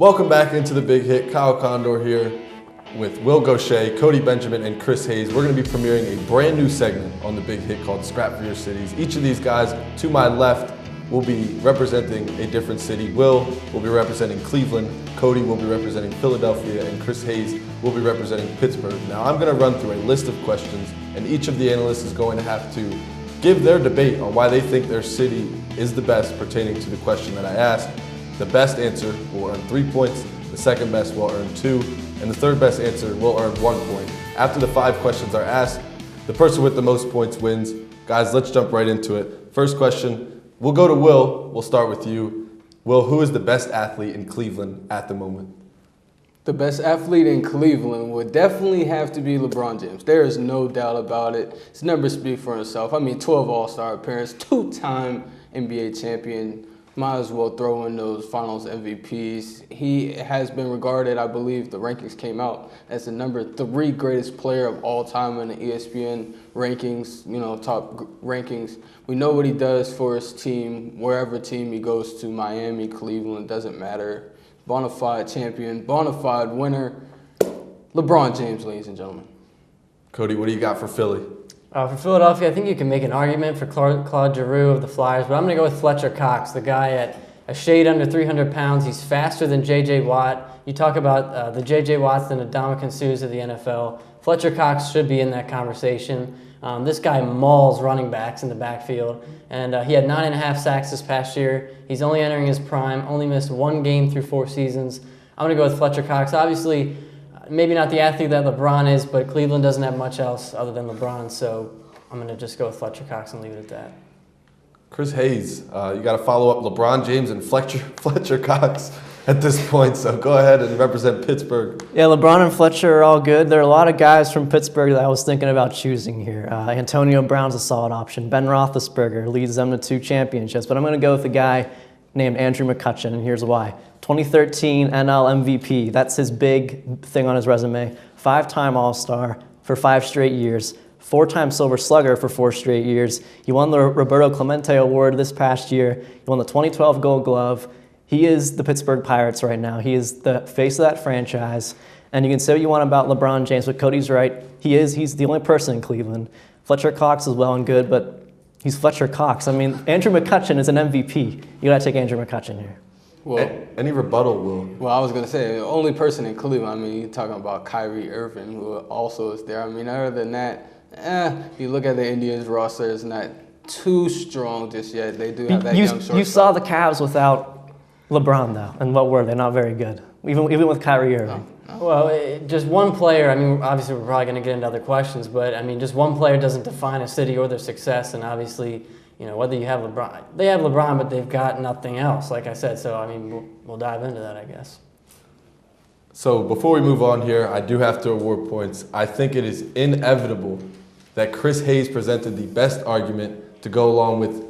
Welcome back into the Big Hit. Kyle Condor here with Will Gaucher, Cody Benjamin, and Chris Hayes. We're going to be premiering a brand new segment on the Big Hit called Scrap for Your Cities. Each of these guys to my left will be representing a different city. Will be representing Cleveland, Cody will be representing Philadelphia, and Chris Hayes will be representing Pittsburgh. Now I'm going to run through a list of questions, and each of the analysts is going to have to give their debate on why they think their city is the best pertaining to the question that I asked. The best answer will earn 3 points, the second best will earn 2, and the third best answer will earn 1 point. After the 5 questions are asked, the person with the most points wins. Guys, let's jump right into it. First question, we'll go to Will. We'll start with you. Will, who is the best athlete in Cleveland at the moment? The best athlete in Cleveland would definitely have to be LeBron James. There is no doubt about it. His numbers speak for himself. I mean, 12 All-Star appearances, 2-time NBA champion. Might as well throw in those finals MVPs. He has been regarded, I believe the rankings came out, as the number 3 greatest player of all time in the ESPN rankings, top rankings. We know what he does for his team, wherever team he goes to, Miami, Cleveland, doesn't matter. Bona fide champion, bona fide winner. LeBron James, ladies and gentlemen. Cody, what do you got for Philly? For Philadelphia, I think you can make an argument for Claude Giroux of the Flyers, but I'm going to go with Fletcher Cox, the guy at a shade under 300 pounds. He's faster than J.J. Watt. You talk about the J.J. Watts and Ndamukong Suhs of the NFL. Fletcher Cox should be in that conversation. This guy mauls running backs in the backfield, and he had 9.5 sacks this past year. He's only entering his prime, only missed 1 game through 4 seasons. I'm going to go with Fletcher Cox. Obviously, maybe not the athlete that LeBron is, but Cleveland doesn't have much else other than LeBron, so I'm going to just go with Fletcher Cox and leave it at that. Chris Hayes, you got to follow up LeBron James and Fletcher Cox at this point, so go ahead and represent Pittsburgh. Yeah, LeBron and Fletcher are all good. There are a lot of guys from Pittsburgh that I was thinking about choosing here. Antonio Brown's a solid option. Ben Roethlisberger leads them to 2 championships, but I'm going to go with a guy named Andrew McCutchen, and here's why. 2013 NL MVP, that's his big thing on his resume. 5-time All-Star for 5 straight years. 4-time Silver Slugger for 4 straight years. He won the Roberto Clemente Award this past year. He won the 2012 Gold Glove. He is the Pittsburgh Pirates right now. He is the face of that franchise. And you can say what you want about LeBron James, but Cody's right. He's the only person in Cleveland. Fletcher Cox is well and good, but he's Fletcher Cox. I mean, Andrew McCutchen is an MVP. You got to take Andrew McCutchen here. Well, any rebuttal, Will? Well, I was going to say, the only person in Cleveland, I mean, you're talking about Kyrie Irving, who also is there. I mean, other than that, if you look at the Indians roster, it's not too strong just yet. They do have that young shortstop. You saw the Cavs without LeBron, though, and what were they? Not very good, even with Kyrie Irving. No. Well, just one player, I mean, obviously we're probably going to get into other questions, but I mean, just one player doesn't define a city or their success, and obviously, whether you have LeBron, they have LeBron, but they've got nothing else, like I said. So, I mean, we'll dive into that, I guess. So before we move on here, I do have to award points. I think it is inevitable that Chris Hayes presented the best argument to go along with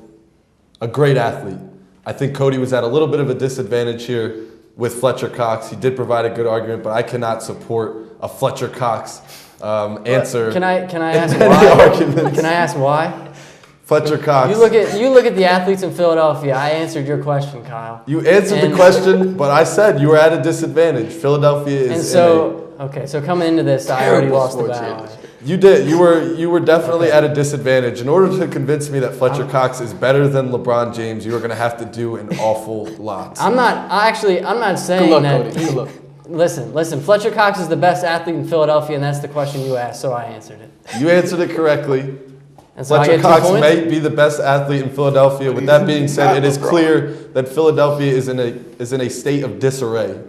a great athlete. I think Cody was at a little bit of a disadvantage here with Fletcher Cox. He did provide a good argument, but I cannot support a Fletcher Cox answer. Can I ask why? Can I ask why? Fletcher Cox. You look at the athletes in Philadelphia. I answered your question, Kyle. You answered the question, but I said you were at a disadvantage. Philadelphia is. And so, okay, so coming into this, I already lost the battle. You did. You were definitely at a disadvantage. In order to convince me that Fletcher Cox is better than LeBron James, you are going to have to do an awful lot. I'm not saying Good luck, that. Cody. Good luck. Listen. Fletcher Cox is the best athlete in Philadelphia, and that's the question you asked, so I answered it. You answered it correctly. And so Fletcher Cox may be the best athlete in Philadelphia. With that being said, it is clear that Philadelphia is in a state of disarray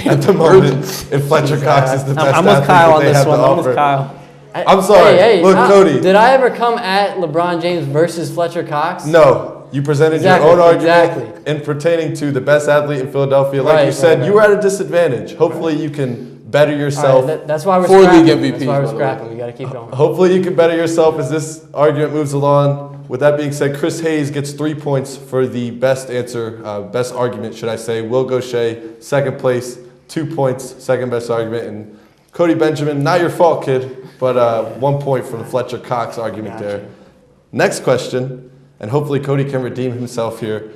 at the moment. And Fletcher Cox is the best I'm athlete with Kyle that on they this have one. to I'm offer. with Kyle. I'm sorry. Look, Cody. Did I ever come at LeBron James versus Fletcher Cox? No. You presented your own argument in pertaining to the best athlete in Philadelphia. Like you said, you were at a disadvantage. Hopefully you can better yourself. That's why we're For scrapping. league MVP, That's why we're scrapping. We got to keep going. Hopefully you can better yourself as this argument moves along. With that being said, Chris Hayes gets 3 points for the best answer, best argument, should I say. Will Gaucher, second place, 2 points, second best argument. And Cody Benjamin, not your fault, kid, but 1 point for the Fletcher Cox argument there. Next question, and hopefully Cody can redeem himself here.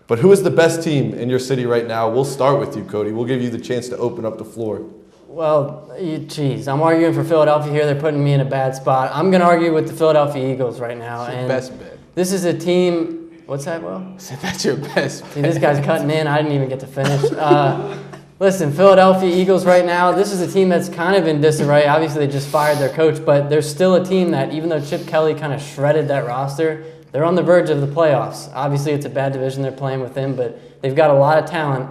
But who is the best team in your city right now? We'll start with you, Cody. We'll give you the chance to open up the floor. Well, geez, I'm arguing for Philadelphia here. They're putting me in a bad spot. I'm going to argue with the Philadelphia Eagles right now. It's your best bet. This is a team. What's that, Will? So that's your best bet. See, this guy's cutting in. I didn't even get to finish. Listen, Philadelphia Eagles right now, this is a team that's kind of in disarray. Obviously, they just fired their coach, but they're still a team that, even though Chip Kelly kind of shredded that roster, they're on the verge of the playoffs. Obviously, it's a bad division they're playing within, but they've got a lot of talent.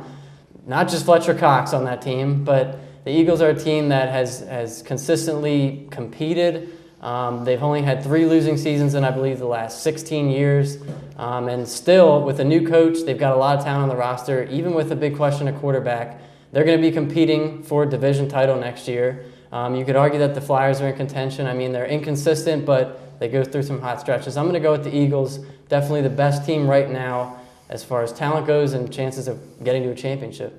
Not just Fletcher Cox on that team, but the Eagles are a team that has consistently competed. They've only had 3 losing seasons in, I believe, the last 16 years. And still, with a new coach, they've got a lot of talent on the roster. Even with a big question at quarterback, they're going to be competing for a division title next year. You could argue that the Flyers are in contention. I mean, they're inconsistent, but they go through some hot stretches. I'm going to go with the Eagles. Definitely the best team right now as far as talent goes and chances of getting to a championship.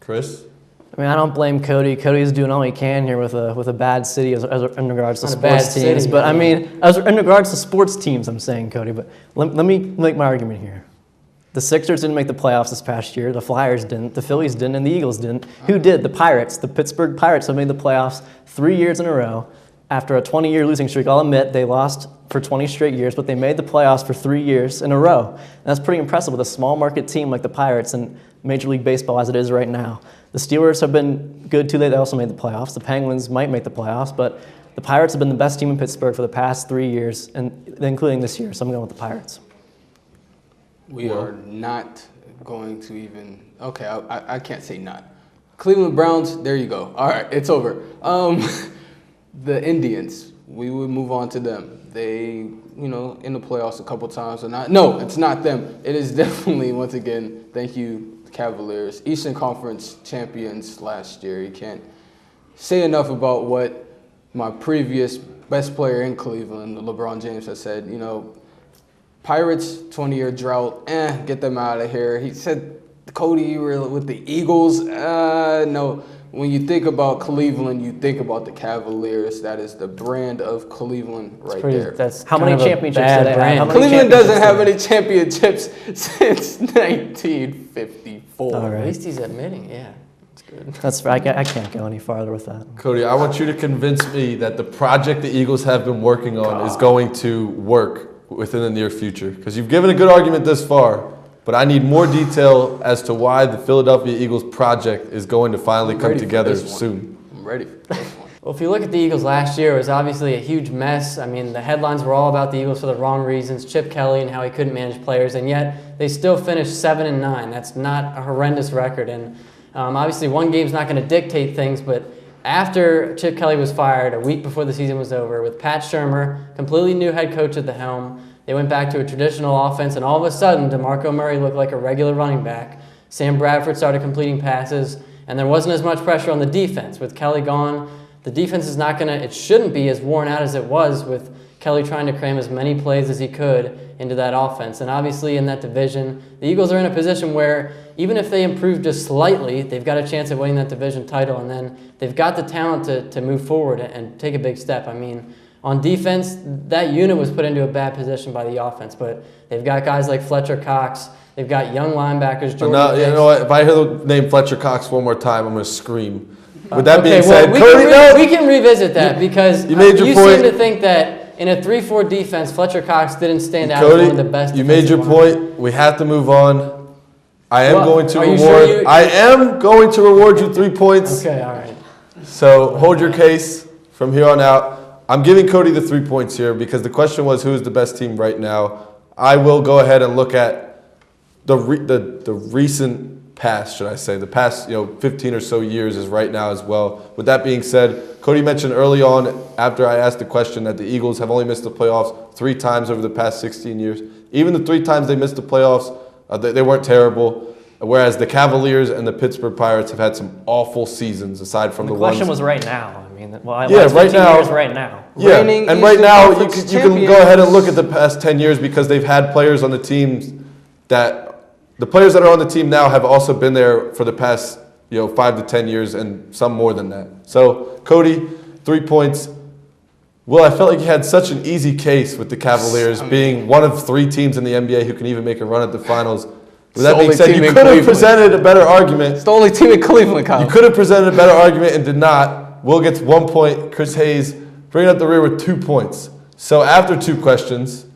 Chris? I mean, I don't blame Cody. Cody's doing all he can here with a bad city as in regards to sports teams. But I mean, in regards to sports teams, I'm saying, Cody. But let me make my argument here. The Sixers didn't make the playoffs this past year. The Flyers didn't. The Phillies didn't, and the Eagles didn't. Who did? The Pirates. The Pittsburgh Pirates have made the playoffs 3 years in a row. After a 20-year losing streak, I'll admit they lost for 20 straight years, but they made the playoffs for 3 years in a row. And that's pretty impressive with a small market team like the Pirates and Major League Baseball as it is right now. The Steelers have been good too. They also made the playoffs. The Penguins might make the playoffs, but the Pirates have been the best team in Pittsburgh for the past 3 years, and including this year. So I'm going with the Pirates. We are not going to even. Okay, I can't say not. Cleveland Browns. There you go. All right, it's over. The Indians. We would move on to them. They, in the playoffs a couple times or not. No, it's not them. It is definitely, once again, thank you, Cavaliers. Eastern Conference champions last year. You can't say enough about what my previous best player in Cleveland, LeBron James, has said. Pirates, 20-year drought. Get them out of here. He said, Cody, you were with the Eagles. No. When you think about Cleveland, you think about the Cavaliers. That is the brand of Cleveland there. That's how many championships do they have? Cleveland doesn't have any championships since 1954. All right. At least he's admitting, yeah. That's good. That's right. I can't go any farther with that. Cody, I want you to convince me that the project the Eagles have been working on is going to work within the near future. Because you've given a good argument this far. But I need more detail as to why the Philadelphia Eagles project is going to finally come together soon. I'm ready for this one. Well, if you look at the Eagles last year, it was obviously a huge mess. I mean, the headlines were all about the Eagles for the wrong reasons, Chip Kelly and how he couldn't manage players, and yet they still finished 7-9. That's not a horrendous record. And obviously one game's not going to dictate things, but after Chip Kelly was fired, a week before the season was over, with Pat Shurmur, completely new head coach at the helm, they went back to a traditional offense, and all of a sudden, DeMarco Murray looked like a regular running back. Sam Bradford started completing passes, and there wasn't as much pressure on the defense. With Kelly gone, the defense is not going to, it shouldn't be as worn out as it was with Kelly trying to cram as many plays as he could into that offense. And obviously in that division, the Eagles are in a position where even if they improve just slightly, they've got a chance of winning that division title, and then they've got the talent to move forward and take a big step. I mean, on defense, that unit was put into a bad position by the offense, but they've got guys like Fletcher Cox. They've got young linebackers. You know what? If I hear the name Fletcher Cox one more time, I'm going to scream. With that being said, we can revisit that because you seem to think that in a 3-4 defense, Fletcher Cox didn't stand out as one of the best. You made your point. We have to move on. I am going to reward you 3 points. Okay, all right. So hold your case from here on out. I'm giving Cody the 3 points here because the question was who is the best team right now. I will go ahead and look at the recent past, should I say, the past 15 or so years is right now as well. With that being said, Cody mentioned early on after I asked the question that the Eagles have only missed the playoffs 3 times over the past 16 years. Even the 3 times they missed the playoffs, they weren't terrible. Whereas the Cavaliers and the Pittsburgh Pirates have had some awful seasons aside from the ones. The question was right now. I mean, right now. Right now. Yeah, and right now you can go ahead and look at the past 10 years because they've had players on the teams that the players that are on the team now have also been there for the past 5 to 10 years and some more than that. So Cody, 3 points. Will, I felt like you had such an easy case with the Cavaliers being one of 3 teams in the NBA who can even make a run at the finals. With that being said, you could have presented a better argument. It's the only team in Cleveland, Kyle. You could have presented a better argument and did not. Will gets 1 point. Chris Hayes bringing up the rear with 2 points. So after 2 questions,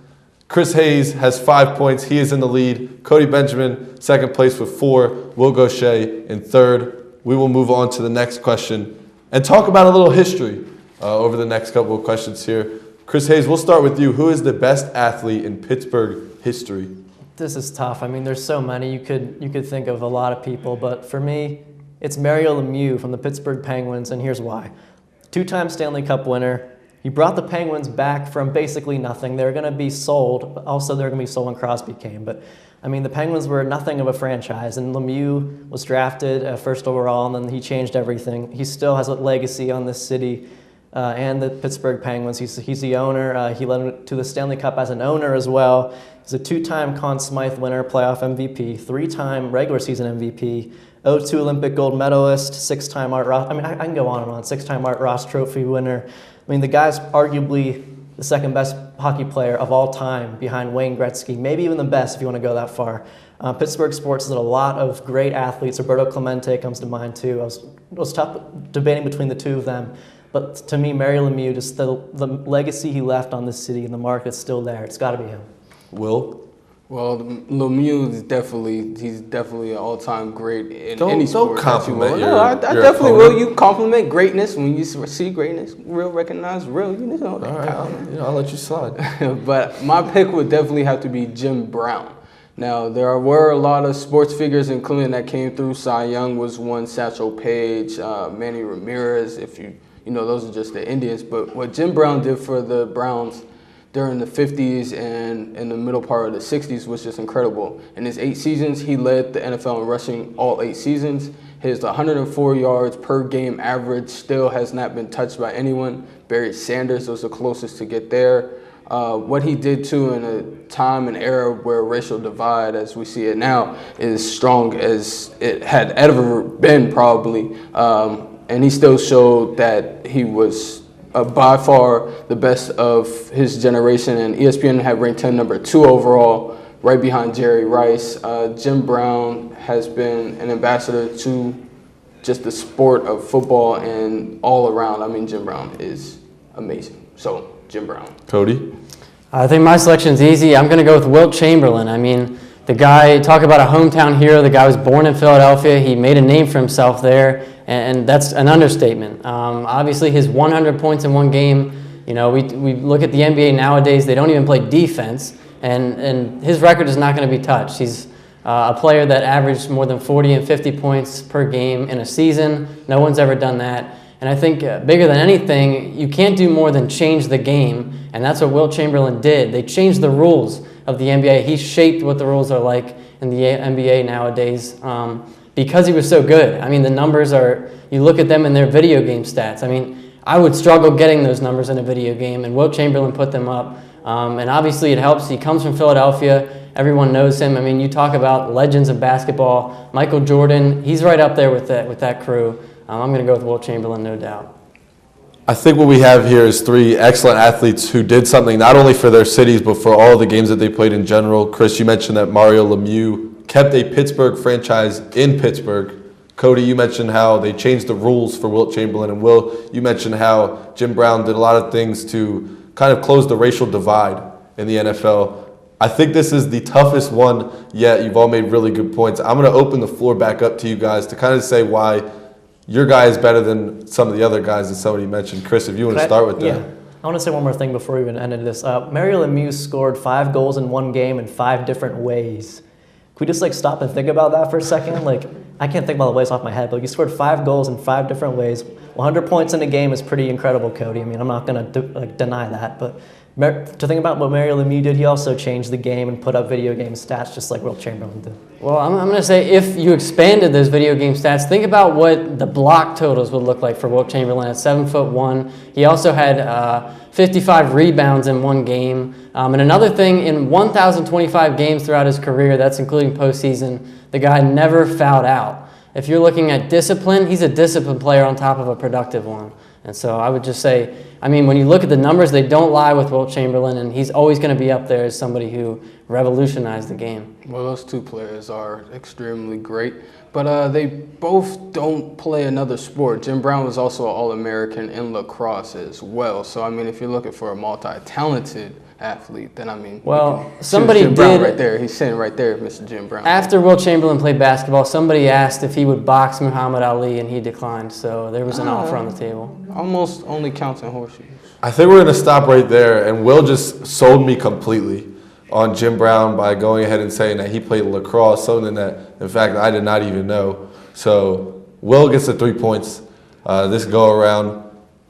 Chris Hayes has 5 points. He is in the lead. Cody Benjamin, second place with 4. Will Gaucher in third. We will move on to the next question and talk about a little history over the next couple of questions here. Chris Hayes, we'll start with you. Who is the best athlete in Pittsburgh history? This is tough. I mean, there's so many. You could think of a lot of people, but for me, it's Mario Lemieux from the Pittsburgh Penguins, and here's why. 2-time Stanley Cup winner. He brought the Penguins back from basically nothing. They're going to be sold. But also, they're going to be sold when Crosby came. But, I mean, the Penguins were nothing of a franchise, and Lemieux was drafted first overall, and then he changed everything. He still has a legacy on this city and the Pittsburgh Penguins. He's the owner. He led them to the Stanley Cup as an owner as well. He's a 2-time Conn Smythe winner, playoff MVP, 3-time regular season MVP, 0-2 Olympic gold medalist, 6-time Art Ross. I mean, I can go on and on. 6-time Art Ross Trophy winner. I mean, the guy's arguably the second best hockey player of all time behind Wayne Gretzky, maybe even the best if you want to go that far. Pittsburgh sports has a lot of great athletes. Roberto Clemente comes to mind too. It was tough debating between the two of them. But to me, Mario Lemieux, just the legacy he left on this city and the market's still there. It's got to be him. Will? Well, Lemieux is definitely an all-time great in any sport. Don't compliment No, I definitely will. You compliment greatness when you see greatness. Real recognize real. You know that. All right, I'll let you slide. But my pick would definitely have to be Jim Brown. Now, there were a lot of sports figures in Cleveland that came through. Cy Young was one, Satchel Paige, Manny Ramirez, if you know, those are just the Indians. But what Jim Brown did for the Browns during the 50s and in the middle part of the 60s was just incredible. In his 8 seasons, he led the NFL in rushing all 8 seasons. His 104 yards per game average still has not been touched by anyone. Barry Sanders was the closest to get there. What he did, too, in a time and era where racial divide, as we see it now, is strong as it had ever been, probably. And he still showed that he was by far the best of his generation, and ESPN had ranked him number 2 overall, right behind Jerry Rice. Jim Brown has been an ambassador to just the sport of football and all around. I mean, Jim Brown is amazing. So, Jim Brown. Cody? I think my selection's easy. I'm going to go with Wilt Chamberlain. I mean, the guy, talk about a hometown hero. The guy was born in Philadelphia. He made a name for himself there, and that's an understatement. Obviously, his 100 points in one game, you know, we look at the NBA nowadays, they don't even play defense, and his record is not going to be touched. He's a player that averaged more than 40 and 50 points per game in a season. No one's ever done that. And I think bigger than anything, you can't do more than change the game, and that's what Wilt Chamberlain did. They changed the rules of the NBA. He shaped what the rules are like in the NBA nowadays because he was so good. I mean, the numbers are, you look at them in their video game stats. I mean, I would struggle getting those numbers in a video game, and Wilt Chamberlain put them up. And obviously it helps. He comes from Philadelphia. Everyone knows him. I mean, you talk about legends of basketball. Michael Jordan, he's right up there with that crew. I'm going to go with Wilt Chamberlain, no doubt. I think what we have here is 3 excellent athletes who did something not only for their cities, but for all the games that they played in general. Chris, you mentioned that Mario Lemieux kept a Pittsburgh franchise in Pittsburgh. Cody, you mentioned how they changed the rules for Wilt Chamberlain. And Will, you mentioned how Jim Brown did a lot of things to kind of close the racial divide in the NFL. I think this is the toughest one yet. You've all made really good points. I'm going to open the floor back up to you guys to kind of say why your guy is better than some of the other guys that somebody mentioned. Chris, if you want to start with that. Yeah. I want to say one more thing before we even ended this. Mario Lemieux scored 5 goals in one game in 5 different ways. Can we just stop and think about that for a second? I can't think about the ways off my head, but he scored 5 goals in 5 different ways. 100 points in a game is pretty incredible, Cody. I mean, I'm not going to deny that, but to think about what Mario Lemieux did, he also changed the game and put up video game stats just like Wilt Chamberlain did. Well, I'm going to say if you expanded those video game stats, think about what the block totals would look like for Wilt Chamberlain at 7'1". He also had 55 rebounds in one game. And another thing, in 1,025 games throughout his career, that's including postseason, the guy never fouled out. If you're looking at discipline, he's a disciplined player on top of a productive one. And so I would just say, I mean, when you look at the numbers, they don't lie with Wilt Chamberlain, and he's always going to be up there as somebody who revolutionized the game. Well, those two players are extremely great, but they both don't play another sport. Jim Brown was also an All-American in lacrosse as well. So, I mean, if you're looking for a multi-talented athlete, then, I mean, well, somebody Jim Brown did right there. He's sitting right there, Mr. Jim Brown. After Wilt Chamberlain played basketball, somebody asked if he would box Muhammad Ali, and he declined. So there was an offer on the table. Almost only counts in horseshoes. I think we're going to stop right there, and Will just sold me completely on Jim Brown by going ahead and saying that he played lacrosse, something that, in fact, I did not even know. So Will gets the 3 points this go-around.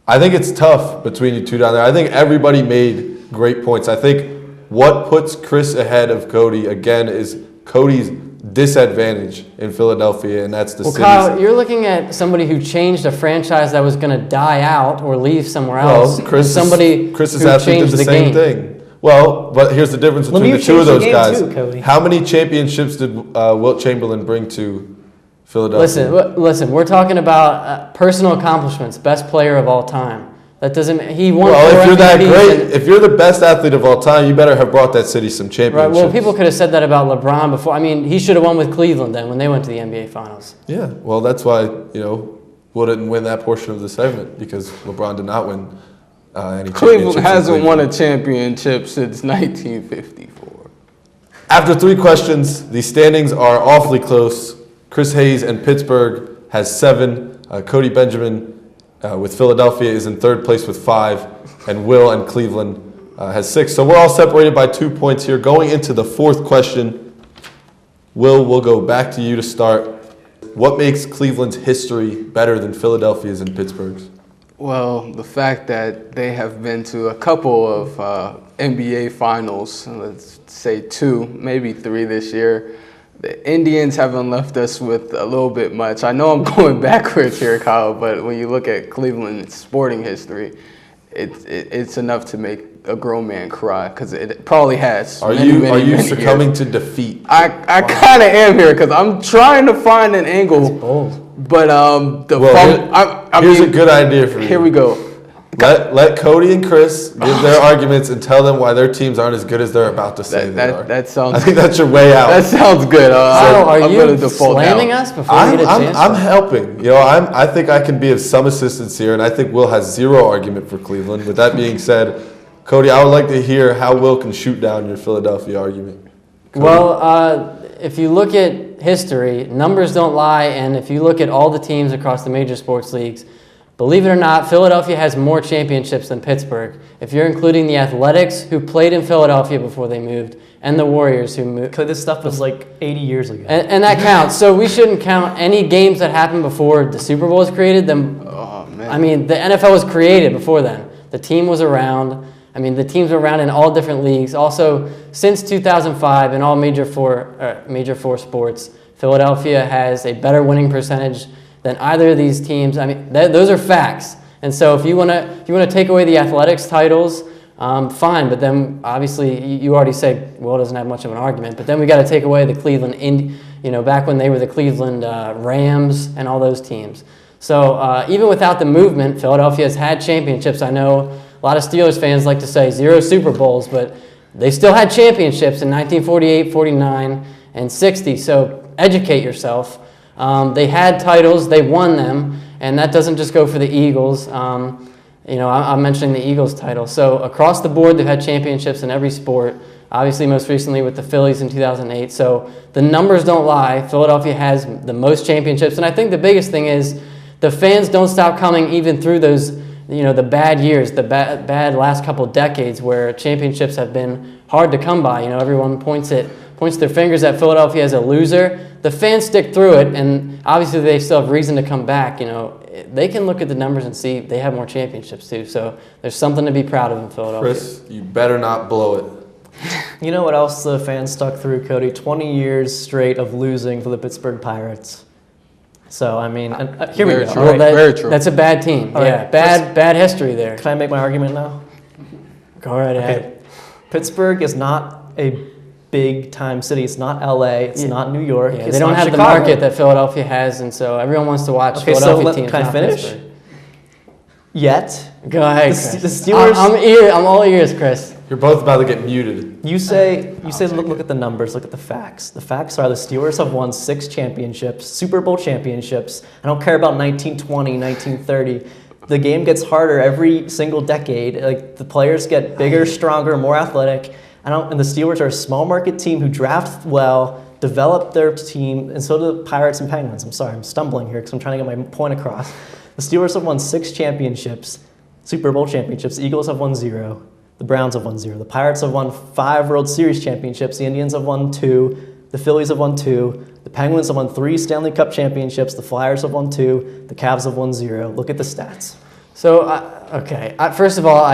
I think it's tough between you two down there. I think everybody made great points. I think what puts Chris ahead of Cody, again, is Cody's disadvantage in Philadelphia, and that's the city's. Kyle, you're looking at somebody who changed a franchise that was going to die out or leave somewhere else. Well, Chris's who athlete did the same game. thing. Well, but here's the difference between the two of those guys. Too, how many championships did Wilt Chamberlain bring to Philadelphia? Listen, we're talking about personal accomplishments, best player of all time. That doesn't. He won. Well, if you're that MVPs great, if you're the best athlete of all time, you better have brought that city some championships. Right. Well, people could have said that about LeBron before. I mean, he should have won with Cleveland then when they went to the NBA Finals. Yeah. Well, that's why Will didn't win that portion of the segment, because LeBron did not win any championships. Cleveland hasn't won a championship since 1954. After 3 questions, the standings are awfully close. Chris Hayes and Pittsburgh has 7. Cody Benjamin with Philadelphia is in 3rd place with 5. And Will and Cleveland has 6. So we're all separated by 2 points here. Going into the 4th question, Will, we'll go back to you to start. What makes Cleveland's history better than Philadelphia's and Pittsburgh's? Well, the fact that they have been to a couple of NBA finals, let's say 2, maybe 3 this year. The Indians haven't left us with a little bit much. I know I'm going backwards here, Kyle, but when you look at Cleveland's sporting history, it's enough to make a grown man cry, because it probably has. Are you succumbing to defeat? I kind of am here, because I'm trying to find an angle. That's bold. But here's a good idea for you. Here we go. Let Cody and Chris give their arguments and tell them why their teams aren't as good as they're about to say they are. That sounds. I think that's your way out. That sounds good. Are I'm you default slamming out. us before we get a chance? I'm helping. I think I can be of some assistance here, and I think Will has 0 argument for Cleveland. With that being said, Cody, I would like to hear how Will can shoot down your Philadelphia argument. Cody? Well, if you look at history, numbers don't lie, and if you look at all the teams across the major sports leagues, believe it or not, Philadelphia has more championships than Pittsburgh. If you're including the Athletics, who played in Philadelphia before they moved, and the Warriors, who moved. This stuff was like 80 years ago. And that counts. So we shouldn't count any games that happened before the Super Bowl was created. Oh, man. I mean, the NFL was created before then. The team was around. I mean, the teams were around in all different leagues. Also, since 2005, in all major four sports, Philadelphia has a better winning percentage than either of these teams. I mean, those are facts. And so, if you want to take away the Athletics titles, fine. But then, obviously, you already said Will doesn't have much of an argument. But then we got to take away the Cleveland, back when they were the Cleveland Rams and all those teams. So even without the movement, Philadelphia has had championships. I know a lot of Steelers fans like to say 0 Super Bowls, but they still had championships in 1948, 49, and 60. So educate yourself. They had titles, they won them, and that doesn't just go for the Eagles. I'm mentioning the Eagles title. So across the board, they've had championships in every sport. Obviously, most recently with the Phillies in 2008. So the numbers don't lie. Philadelphia has the most championships, and I think the biggest thing is the fans don't stop coming even through those, the bad years, the bad last couple decades where championships have been hard to come by. Everyone points their fingers at Philadelphia as a loser. The fans stick through it, and obviously they still have reason to come back. They can look at the numbers and see they have more championships too. So there's something to be proud of in Philadelphia. Chris, you better not blow it. You know what else the fans stuck through, Cody? 20 years straight of losing for the Pittsburgh Pirates. So, I mean, here we go. True. Well, Very true. That's a bad team. All Yeah, right. bad history there. Can I make my argument now? Go right ahead. Okay. Pittsburgh is not a big-time city. It's not L.A. It's not New York. Yeah, It's they don't not have Chicago. the market that Philadelphia has, and so everyone wants to watch Okay, Philadelphia so teams. can I not finish? Pittsburgh. Yet. Go ahead, The Chris. Steelers. I'm all ears, Chris. You're both about to get muted. You say look at the numbers, look at the facts. The facts are the Steelers have won 6 championships, Super Bowl championships. I don't care about 1920, 1930. The game gets harder every single decade. Like the players get bigger, stronger, more athletic. And the Steelers are a small market team who draft well, develop their team, and so do the Pirates and Penguins. I'm sorry, I'm stumbling here because I'm trying to get my point across. The Steelers have won 6 championships, Super Bowl championships. The Eagles have won 0. The Browns have won 0. The Pirates have won 5 World Series championships. The Indians have won 2. The Phillies have won 2. The Penguins have won 3 Stanley Cup championships. The Flyers have won 2. The Cavs have won 0. Look at the stats. So, first of all,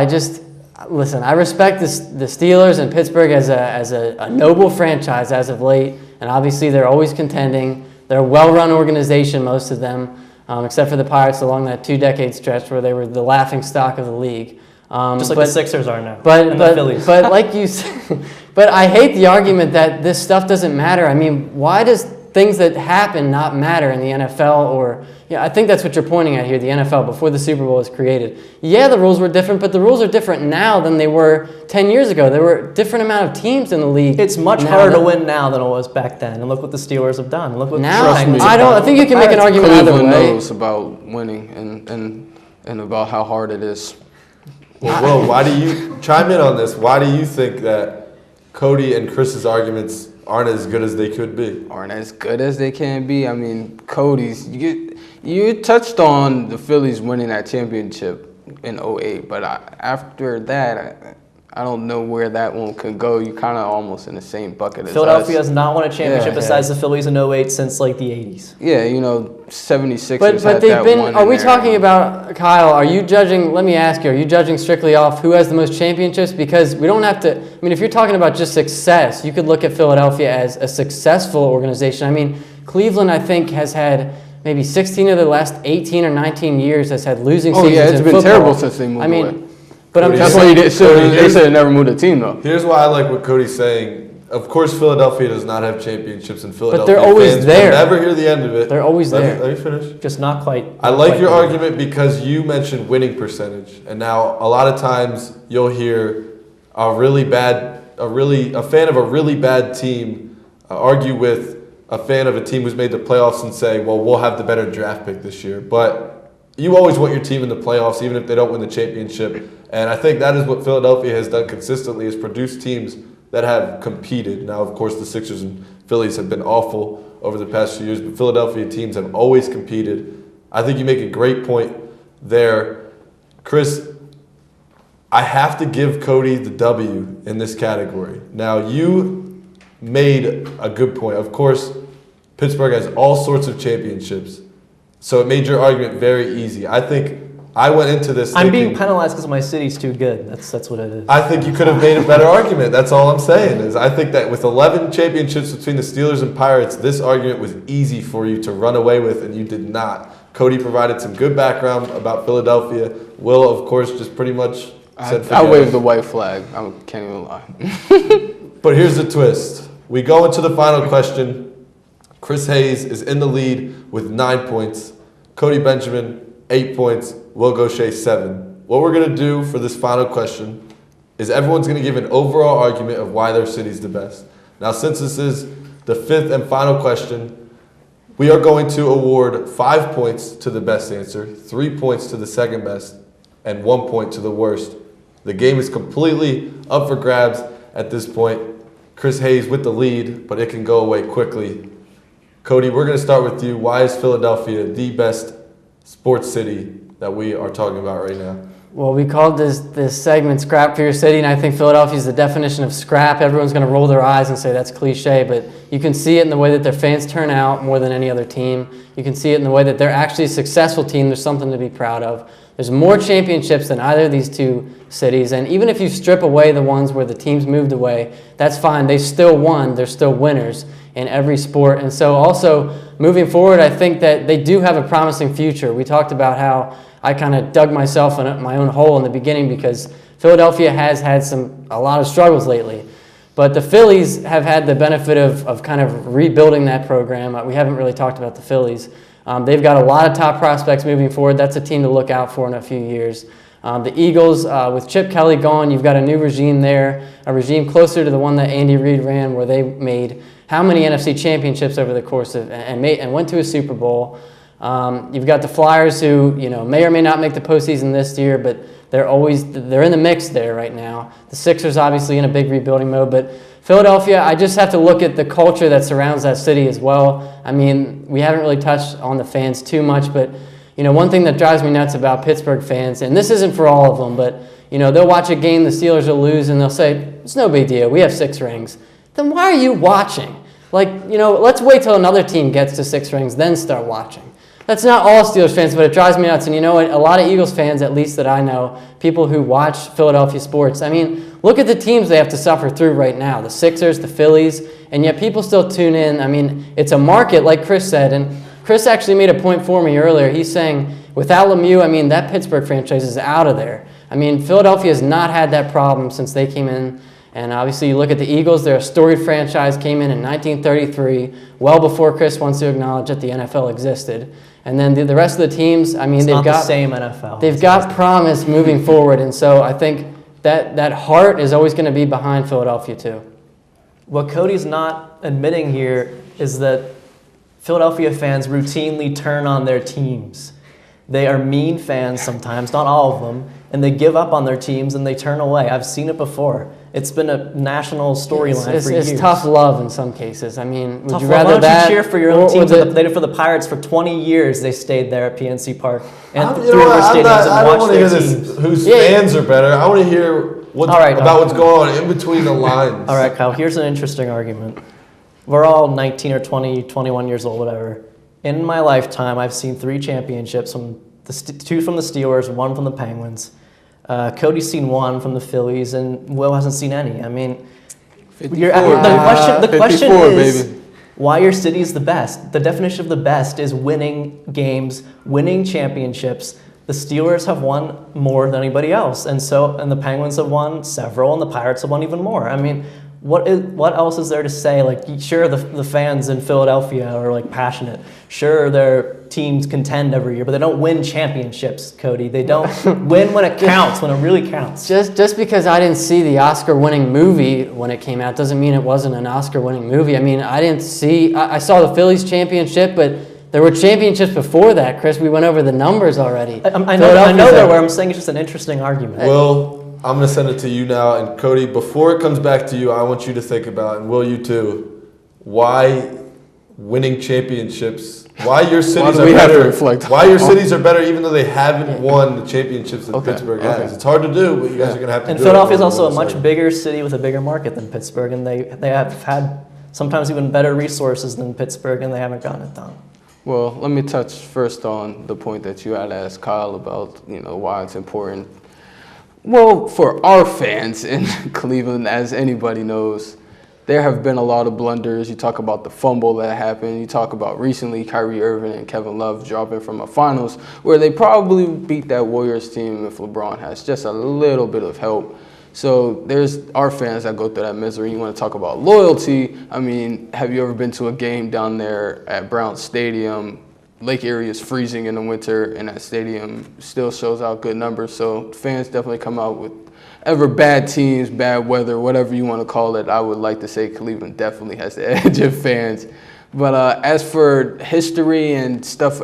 listen, I respect the Steelers and Pittsburgh as a noble franchise as of late, and obviously they're always contending. They're a well-run organization, most of them, except for the Pirates along that 2-decade stretch where they were the laughingstock of the league. Just like the Sixers are now. And the Phillies. But like you said, but I hate the argument that this stuff doesn't matter. I mean, why does things that happen not matter in the NFL? Or I think that's what you're pointing at here, the NFL, before the Super Bowl was created. Yeah, the rules were different, but the rules are different now than they were 10 years ago. There were a different amount of teams in the league. It's much harder to win now than it was back then. And look what the Steelers have done. Look what now, the Penguins I have think you can make an argument either Cleveland way. knows about winning and about how hard it is. Well, why do you chime in on this? Why do you think that Cody and Chris's arguments aren't as good as they could be? Aren't as good as they can be. I mean, Cody's. You touched on the Phillies winning that championship in 08, but after that, I don't know where that one could go. You kind of almost in the same bucket as Philadelphia us. has not won a championship besides the Phillies in 08 since like the 80s. Yeah, 76ers But had they've that been. one Are in we there. talking about, Kyle? Are you judging? Let me ask you. Are you judging strictly off who has the most championships? Because we don't have to. I mean, if you're talking about just success, you could look at Philadelphia as a successful organization. I mean, Cleveland, I think, has had maybe 16 of the last 18 or 19 years has had losing seasons. Oh yeah, it's in been football. terrible since they moved away. But I'm That's just why saying, they should have never moved a team though. Here's why I like what Cody's saying. Of course, Philadelphia does not have championships, and Philadelphia they're always fans there. will never hear the end of it. They're always there. Let me finish. Just not quite. I like your argument because you mentioned winning percentage, and now a lot of times you'll hear a fan of a really bad team argue with a fan of a team who's made the playoffs and say, well, we'll have the better draft pick this year. But you always want your team in the playoffs, even if they don't win the championship. And I think that is what Philadelphia has done consistently, is produce teams that have competed. Now, of course, the Sixers and Phillies have been awful over the past few years, but Philadelphia teams have always competed. I think you make a great point there. Chris, I have to give Cody the W in this category. Now, you made a good point. Of course, Pittsburgh has all sorts of championships, so it made your argument very easy. I think I went into this I'm thinking, being penalized because my city's too good. That's what it is. I think you could have made a better argument. That's all I'm saying. Is I think that with 11 championships between the Steelers and Pirates, this argument was easy for you to run away with, and you did not. Cody provided some good background about Philadelphia. Will, of course, just pretty much said I waved the white flag. I can't even lie. But here's the twist. We go into the final question. Chris Hayes is in the lead with 9 points. Cody Benjamin, 8 points. Will Gaucher, 7. What we're going to do for this final question is everyone's going to give an overall argument of why their city's the best. Now, since this is the 5th and final question, we are going to award 5 points to the best answer, 3 points to the second best, and 1 point to the worst. The game is completely up for grabs at this point. Chris Hayes with the lead, but it can go away quickly. Cody, we're going to start with you. Why is Philadelphia the best sports city that we are talking about right now? Well, we called this segment Scrap for Your City, and I think Philadelphia is the definition of scrap. Everyone's going to roll their eyes and say that's cliche, but you can see it in the way that their fans turn out more than any other team. You can see it in the way that they're actually a successful team. There's something to be proud of. There's more championships than either of these two cities, and even if you strip away the ones where the teams moved away, that's fine. They still won. They're still winners in every sport. And so also, moving forward, I think that they do have a promising future. We talked about how I kind of dug myself in my own hole in the beginning because Philadelphia has had a lot of struggles lately. But the Phillies have had the benefit of kind of rebuilding that program. We haven't really talked about the Phillies. They've got a lot of top prospects moving forward. That's a team to look out for in a few years. The Eagles, with Chip Kelly gone, you've got a new regime there, a regime closer to the one that Andy Reid ran, where they made how many NFC championships over the course of and went to a Super Bowl. You've got the Flyers, who may or may not make the postseason this year, but they're in the mix there right now. The Sixers obviously in a big rebuilding mode, but Philadelphia, I just have to look at the culture that surrounds that city as well. I mean, we haven't really touched on the fans too much, but one thing that drives me nuts about Pittsburgh fans, and this isn't for all of them, but they'll watch a game, the Steelers will lose, and they'll say, it's no big deal, we have 6 rings. Then why are you watching? Let's wait till another team gets to 6 rings, then start watching. That's not all Steelers fans, but it drives me nuts. And you know what? A lot of Eagles fans, at least that I know, people who watch Philadelphia sports, I mean, look at the teams they have to suffer through right now. The Sixers, the Phillies, and yet people still tune in. I mean, it's a market, like Chris said, and Chris actually made a point for me earlier. He's saying, without Lemieux, I mean, that Pittsburgh franchise is out of there. I mean, Philadelphia has not had that problem since they came in. And obviously, you look at the Eagles, they're a storied franchise, came in 1933, well before Chris wants to acknowledge that the NFL existed. And then the rest of the teams, I mean, they've got the same NFL. They've got promise moving forward, and so I think that heart is always going to be behind Philadelphia too. What Cody's not admitting here is that Philadelphia fans routinely turn on their teams. They are mean fans sometimes, not all of them, and they give up on their teams and they turn away. I've seen it before. It's been a national storyline for years. It's tough love in some cases. I mean, would tough you rather love. Why that? don't you cheer for your own teams? They did for the Pirates for 20 years. They stayed there at PNC Park and through other stadiums and I don't want watched to their hear teams. this, whose fans are better. I want to hear what's going on in between the lines. All right, Kyle, here's an interesting argument. We're all 19 or 20, 21 years old, whatever. In my lifetime, I've seen 3 championships, 2 from the Steelers, 1 from the Penguins. Cody's seen 1 from the Phillies, and Will hasn't seen any. I mean, the question is, baby, why your city is the best. The definition of the best is winning games, winning championships. The Steelers have won more than anybody else, and the Penguins have won several, and the Pirates have won even more. I mean, what else is there to say? Like, sure, the fans in Philadelphia are like passionate. Sure, their teams contend every year, but they don't win championships, Cody. They don't win when it counts, when it really counts. Just because I didn't see the Oscar-winning movie when it came out doesn't mean it wasn't an Oscar-winning movie. I mean, I saw the Phillies championship, but there were championships before that, Chris. We went over the numbers already. I know there were. I'm saying it's just an interesting argument. Well, I'm going to send it to you now. And Cody, before it comes back to you, I want you to think about, and Will, you too, why winning championships, why your cities are better. Why your cities are better even though they haven't won the championships that Pittsburgh has. It's hard to do, but you guys are going to have to do it. And Philadelphia is also a much bigger city with a bigger market than Pittsburgh, and they have had sometimes even better resources than Pittsburgh, and they haven't gotten it done. Well, let me touch first on the point that you had asked Kyle about, why it's important. Well, for our fans in Cleveland, as anybody knows, there have been a lot of blunders. You talk about the fumble that happened. You talk about recently Kyrie Irving and Kevin Love dropping from a finals where they probably beat that Warriors team if LeBron has just a little bit of help. So there's our fans that go through that misery. You want to talk about loyalty. I mean, have you ever been to a game down there at Brown Stadium? Lake Erie is freezing in the winter, and that stadium still shows out good numbers. So fans definitely come out with ever bad teams, bad weather, whatever you want to call it. I would like to say Cleveland definitely has the edge of fans. But as for history and stuff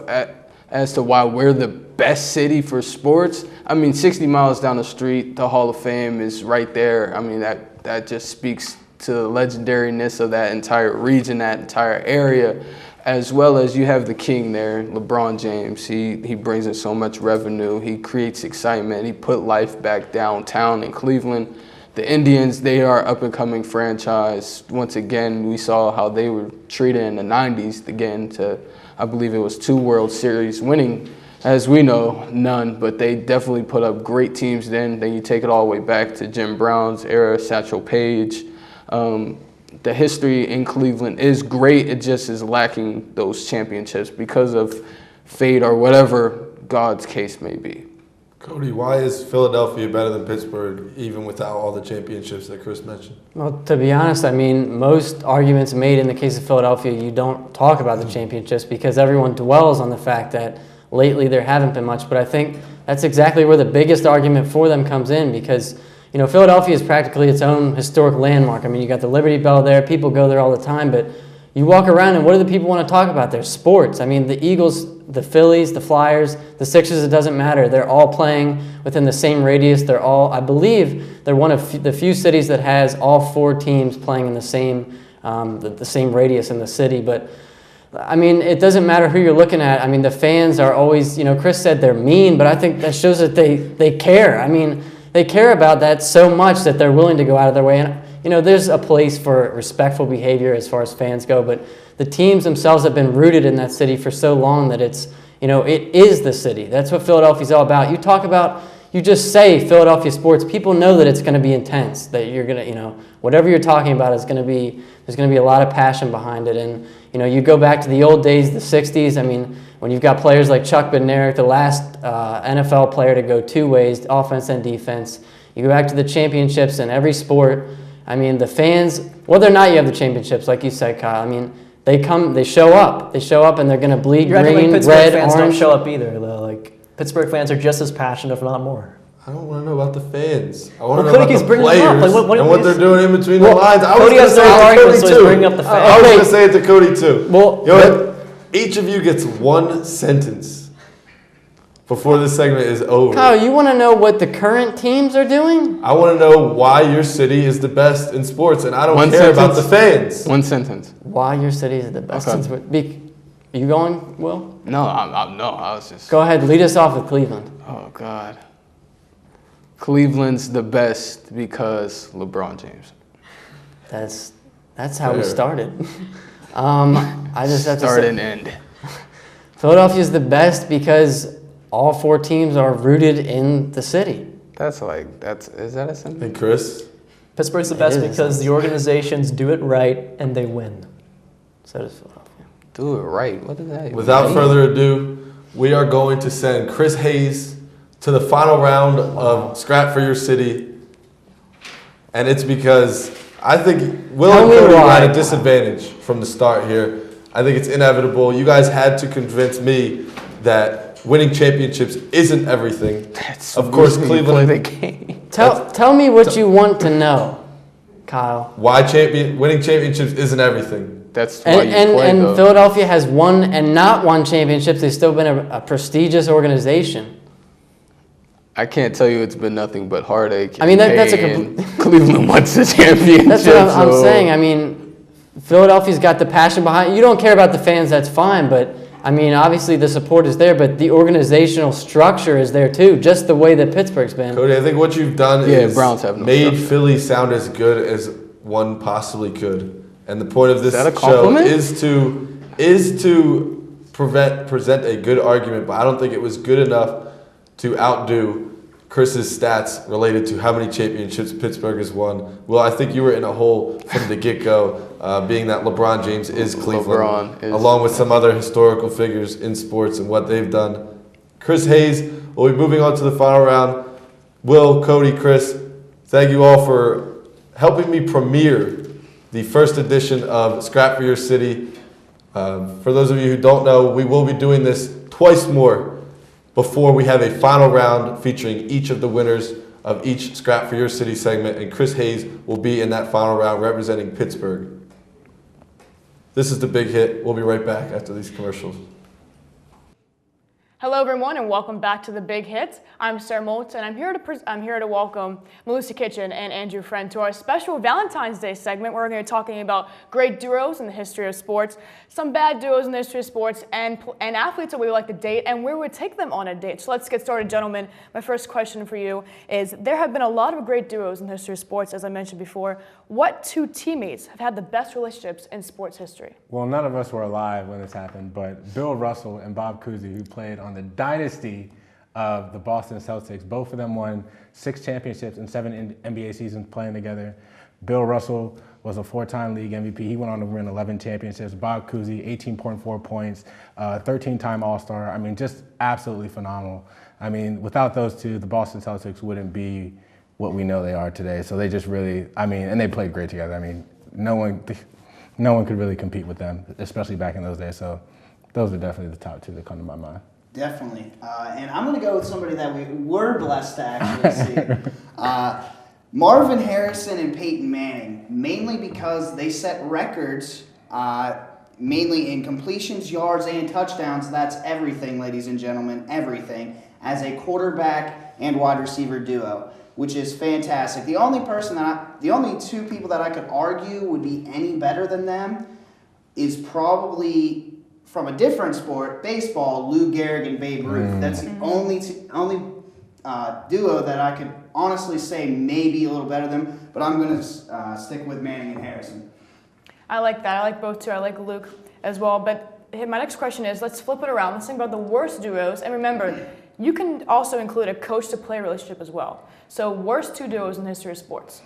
as to why we're the best city for sports, I mean, 60 miles down the street, the Hall of Fame is right there. I mean, that just speaks to the legendariness of that entire region, that entire area. As well as you have the king there, LeBron James. He brings in so much revenue. He creates excitement. He put life back downtown in Cleveland. The Indians, they are an up-and-coming franchise. Once again, we saw how they were treated in the 90s, again, to, I believe it was 2 World Series winning. As we know, none, but they definitely put up great teams then. Then you take it all the way back to Jim Brown's era, Satchel Paige. The history in Cleveland is great. It just is lacking those championships because of fate or whatever God's case may be. Cody, why is Philadelphia better than Pittsburgh, even without all the championships that Chris mentioned? Well, to be honest, I mean, most arguments made in the case of Philadelphia, you don't talk about the championships because everyone dwells on the fact that lately there haven't been much. But I think that's exactly where the biggest argument for them comes in because, you know, Philadelphia is practically its own historic landmark. I mean, you got the Liberty Bell there. People go there all the time, but you walk around and what do the people want to talk about there? Sports. I mean, the Eagles, the Phillies, the Flyers, the Sixers, it doesn't matter. They're all playing within the same radius. They're all, I believe, they're one of the few cities that has all 4 teams playing in the same radius in the city. But, I mean, it doesn't matter who you're looking at. I mean, the fans are always, you know, Chris said they're mean, but I think that shows that they care. I mean, they care about that so much that they're willing to go out of their way. And, you know, there's a place for respectful behavior as far as fans go, but the teams themselves have been rooted in that city for so long that it's, you know, it is the city. That's what Philadelphia's all about. You talk about, you just say Philadelphia sports, people know that it's going to be intense, that you're going to, you know, whatever you're talking about is going to be, there's going to be a lot of passion behind it. And, you know, you go back to the old days, the 60s, I mean, when you've got players like Chuck Bednarik, the last NFL player to go 2 ways, offense and defense. You go back to the championships in every sport. I mean, the fans, whether or not you have the championships, like you said, Kyle, I mean, they come, they show up. They show up and they're going to bleed green, Pittsburgh red, fans orange. don't show up either, though. Like, Pittsburgh fans are just as passionate, if not more. I don't want to know about the fans. I want to Well, know Cody about the keeps bringing them up. players Like, and what they're doing in between the lines. I was Cody going to has say no it to argument, Cody so he's too. bringing up the fans. I was Okay. going to say it to Cody too. Well, you know what? Each of you gets 1 sentence before this segment is over. Kyle, you want to know what the current teams are doing? I want to know why your city is the best in sports, and I don't One care about the sentence. fans. 1 sentence. Why your city is the best Okay. in sports. Are you going, Will? No, I was just. Go ahead, lead us off with Cleveland. Oh, God. Cleveland's the best because LeBron James. That's how we Fair. started. I just have to Start say, and end. Philadelphia is the best because all 4 teams are rooted in the city. Is that a sentence? Hey, Chris. Pittsburgh's the best is a because the organizations do it right and they win. So does Philadelphia. Do it right. What does that Without mean? further ado, we are going to send Chris Hayes to the final round of Scrap for Your City. And it's because I think Will Tell and me Cody were why. at a disadvantage from the start here. I think it's inevitable. You guys had to convince me that winning championships isn't everything. That's Of course, the reason you Cleveland- play the game. Tell me what you want to know, Kyle. Why winning championships isn't everything. That's why you play, And though. Philadelphia has won and not won championships. They've still been a prestigious organization. I can't tell you it's been nothing but heartache. I mean, that's a and Cleveland wants the championship. That's what I'm so- saying. I mean, Philadelphia's got the passion behind it. You don't care about the fans, that's fine. But, I mean, obviously the support is there, but the organizational structure is there too, just the way that Pittsburgh's been. Cody, I think what you've done Yeah, is Browns have no made structure. Philly sound as good as one possibly could. And the point of this that a show compliment? is to present a good argument, but I don't think it was good enough to outdo Chris's stats related to how many championships Pittsburgh has won. Well, I think you were in a hole from the get-go, being that LeBron James is Cleveland, LeBron is- along with some other historical figures in sports and what they've done. Chris Hayes will be moving on to the final round. Will, Cody, Chris, thank you all for helping me premiere the first edition of Scrap for Your City. For those of you who don't know, we will be doing this twice more before we have a final round featuring each of the winners of each Scrap for Your City segment, and Chris Hayes will be in that final round representing Pittsburgh. This is The Big Hit. We'll be right back after these commercials. Hello, everyone, and welcome back to The Big Hits. I'm Sarah Moltz, and I'm here to welcome Melissa Kitchen and Andrew Friend to our special Valentine's Day segment, where we're going to be talking about great duos in the history of sports, some bad duos in the history of sports, and athletes that we would like to date, and where we would take them on a date. So let's get started, gentlemen. My first question for you is: there have been a lot of great duos in the history of sports, as I mentioned before. What 2 teammates have had the best relationships in sports history? Well, none of us were alive when this happened, but Bill Russell and Bob Cousy, who played on the dynasty of the Boston Celtics, both of them won 6 championships and 7 NBA seasons playing together. Bill Russell was a 4-time league MVP. He went on to win 11 championships. Bob Cousy, 18.4 points, 13-time All-Star. I mean, just absolutely phenomenal. I mean, without those two, the Boston Celtics wouldn't be what we know they are today. So they just really, I mean, and they played great together. I mean, no one could really compete with them, especially back in those days. So those are definitely the top two that come to my mind. Definitely. And I'm going to go with somebody that we were blessed to actually see. Marvin Harrison and Peyton Manning, mainly because they set records, mainly in completions, yards, and touchdowns. That's everything, ladies and gentlemen, everything, as a quarterback and wide receiver duo, which is fantastic. The only two people that I could argue would be any better than them is probably from a different sport, baseball, Lou Gehrig and Babe Ruth. That's the only duo that I could honestly say maybe a little better than them, but I'm going to stick with Manning and Harrison. I like that. I like both two. I like Luke as well. But my next question is, let's flip it around. Let's think about the worst duos. And remember, you can also include a coach-to-player relationship as well. So worst two duos in the history of sports.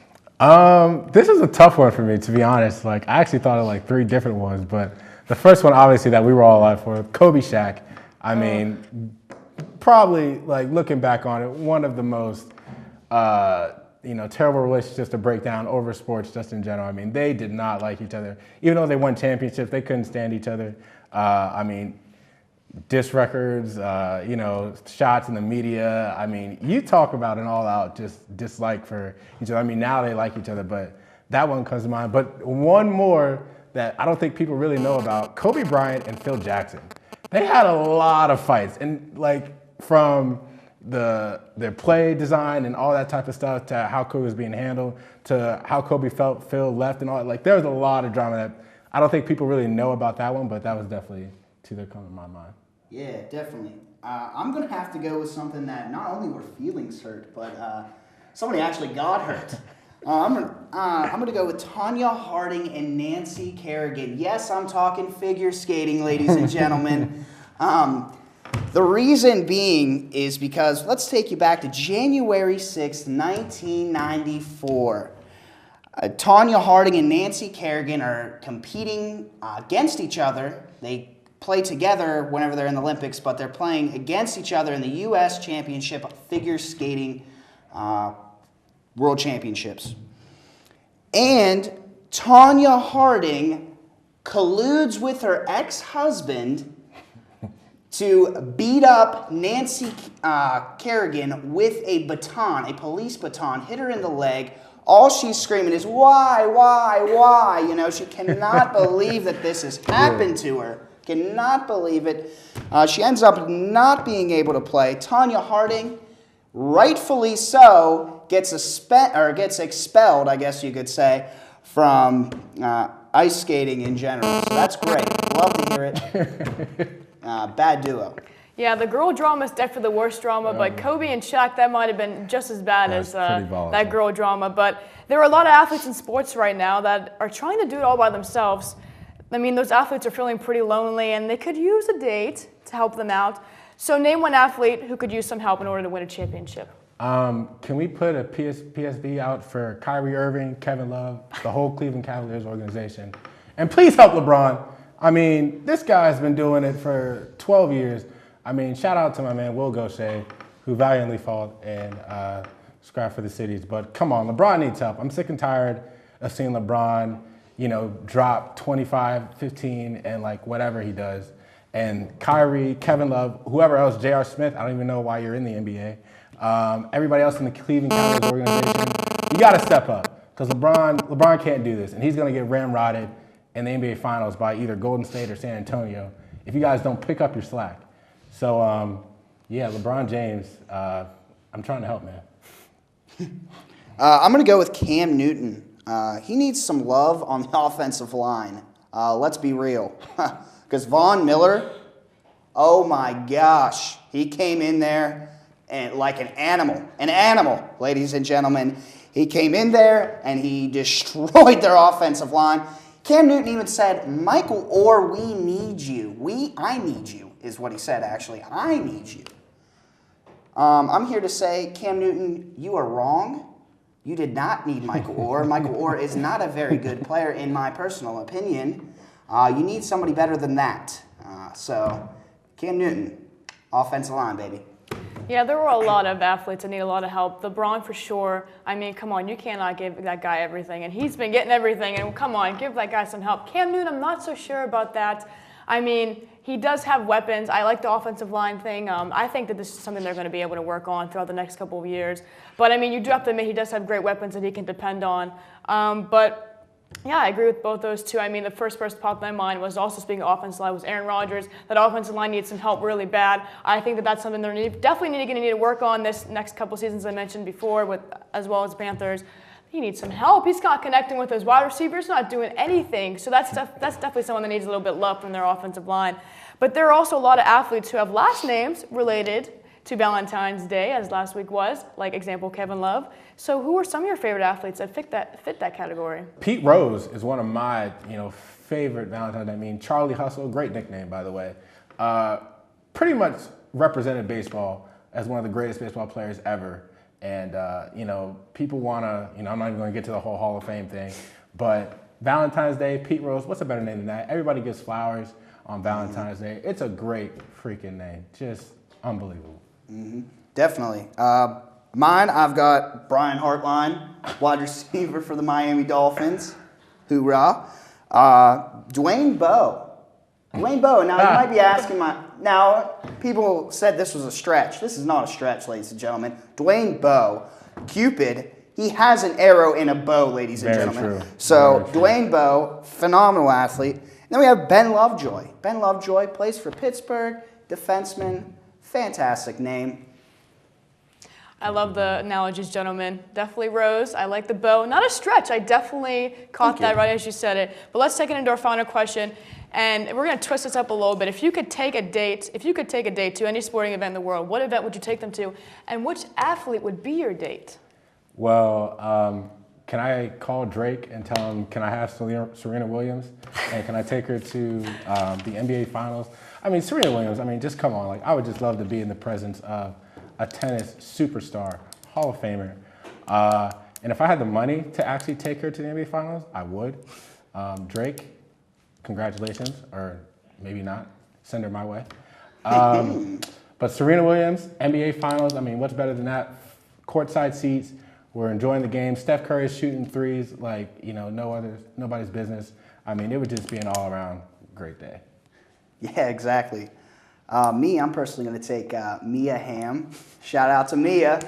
This is a tough one for me, to be honest. Like, I actually thought of like 3 different ones, but the first one, obviously, that we were all alive for, Kobe Shaq. I mean, probably, like, looking back on it, one of the most, terrible relationships to break down over sports just in general. I mean, they did not like each other. Even though they won championships, they couldn't stand each other. I mean, diss records, shots in the media. I mean, you talk about an all-out just dislike for each other. I mean, now they like each other, but that one comes to mind. But one more that I don't think people really know about, Kobe Bryant and Phil Jackson. They had a lot of fights, and like from their play design and all that type of stuff to how Kobe was being handled to how Kobe felt Phil left and all that. Like, there was a lot of drama that I don't think people really know about that one, but that was definitely two that come to my mind. Yeah, definitely. I'm going to have to go with something that not only were feelings hurt, but somebody actually got hurt. I'm going to go with Tanya Harding and Nancy Kerrigan. Yes, I'm talking figure skating, ladies and gentlemen. The reason being is because, let's take you back to January 6th, 1994. Tanya Harding and Nancy Kerrigan are competing against each other. They play together whenever they're in the Olympics, but they're playing against each other in the U.S. Championship Figure Skating World Championships. And Tanya Harding colludes with her ex-husband to beat up Nancy Kerrigan with a baton, a police baton, hit her in the leg. All she's screaming is, why? You know, she cannot believe that this has happened to her. Cannot believe it. She ends up not being able to play. Tanya Harding, rightfully so, gets expelled, I guess you could say, from ice skating in general. So that's great. Love to hear it. Bad duo. Yeah, the girl drama is definitely the worst drama, but Kobe and Shaq, that might have been just as bad as that girl drama. But there are a lot of athletes in sports right now that are trying to do it all by themselves. I mean, those athletes are feeling pretty lonely, and they could use a date to help them out. So name one athlete who could use some help in order to win a championship. Can we put a PSV out for Kyrie Irving, Kevin Love, the whole Cleveland Cavaliers organization? And please help LeBron. I mean, this guy's been doing it for 12 years. I mean, shout out to my man, Will Gaucher, who valiantly fought and scrapped for the cities. But come on, LeBron needs help. I'm sick and tired of seeing LeBron, drop 25, 15, and like whatever he does. And Kyrie, Kevin Love, whoever else, J.R. Smith, I don't even know why you're in the NBA. Everybody else in the Cleveland Cavaliers organization, you got to step up. Because LeBron can't do this. And he's going to get ramrodded in the NBA Finals by either Golden State or San Antonio if you guys don't pick up your slack. So, LeBron James, I'm trying to help, man. I'm going to go with Cam Newton. He needs some love on the offensive line. Let's be real. Because Von Miller, oh my gosh, he came in there and like an animal, ladies and gentlemen. He came in there and he destroyed their offensive line. Cam Newton even said, Michael Orr, we need you. I need you, is what he said, actually. I need you. I'm here to say, Cam Newton, you are wrong. You did not need Michael Orr. Michael Orr is not a very good player, in my personal opinion. You need somebody better than that. So, Cam Newton, offensive line, baby. Yeah, there were a lot of athletes that need a lot of help. LeBron for sure. I mean, come on, you cannot give that guy everything. And he's been getting everything. And come on, give that guy some help. Cam Newton, I'm not so sure about that. I mean, he does have weapons. I like the offensive line thing. I think that this is something they're going to be able to work on throughout the next couple of years. But, I mean, you do have to admit he does have great weapons that he can depend on. Yeah, I agree with both those two. I mean, the first person to pop in my mind was also, speaking of offensive line, was Aaron Rodgers. That offensive line needs some help really bad. I think that that's something they're definitely going to need to work on this next couple seasons I mentioned before, as well as Panthers. He needs some help. He's not connecting with his wide receivers, not doing anything. So that's definitely someone that needs a little bit of love from their offensive line. But there are also a lot of athletes who have last names related to Valentine's Day, as last week was, like example Kevin Love. So who are some of your favorite athletes that fit that category? Pete Rose is one of my favorite Valentine's. I mean, Charlie Hustle, great nickname by the way. Pretty much represented baseball as one of the greatest baseball players ever. And people want to, I'm not even going to get to the whole Hall of Fame thing, but Valentine's Day, Pete Rose, what's a better name than that? Everybody gives flowers on Valentine's Day. It's a great freaking name, just unbelievable. Mm-hmm. Definitely. Mine, I've got Brian Hartline, wide receiver for the Miami Dolphins. Hoorah. Dwayne Bowe. Dwayne Bowe. Now, you might be asking now, people said this was a stretch. This is not a stretch, ladies and gentlemen. Dwayne Bowe, Cupid, he has an arrow in a bow, ladies and gentlemen. True. So, Dwayne Bowe, phenomenal athlete. And then we have Ben Lovejoy. Ben Lovejoy plays for Pittsburgh, defenseman, fantastic name. I love the analogies, gentlemen. Definitely Rose. I like the bow. Not a stretch. I definitely caught that right as you said it. But let's take it into our final question. And we're going to twist this up a little bit. If you could take a date to any sporting event in the world, what event would you take them to? And which athlete would be your date? Well, can I call Drake and tell him, can I have Serena Williams? And can I take her to the NBA Finals? I mean, Serena Williams, I mean, just come on. Like, I would just love to be in the presence of a tennis superstar, Hall of Famer. And if I had the money to actually take her to the NBA Finals, I would. Drake, congratulations, or maybe not. Send her my way. But Serena Williams, NBA Finals, I mean, what's better than that? Courtside seats. We're enjoying the game. Steph Curry is shooting threes like, nobody's business. I mean, it would just be an all-around great day. Yeah, exactly. I'm personally going to take Mia Hamm. Shout out to Mia.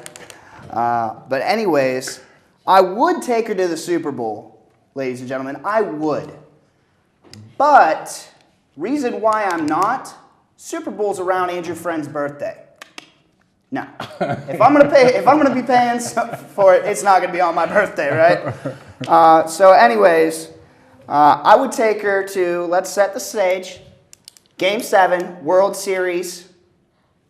But anyways, I would take her to the Super Bowl, ladies and gentlemen. I would. But reason why I'm not, Super Bowl's around Andrew Friend's birthday. No. If I'm gonna be paying for it, it's not gonna be on my birthday, right? So anyways, I would take her to, let's set the stage, Game 7, World Series.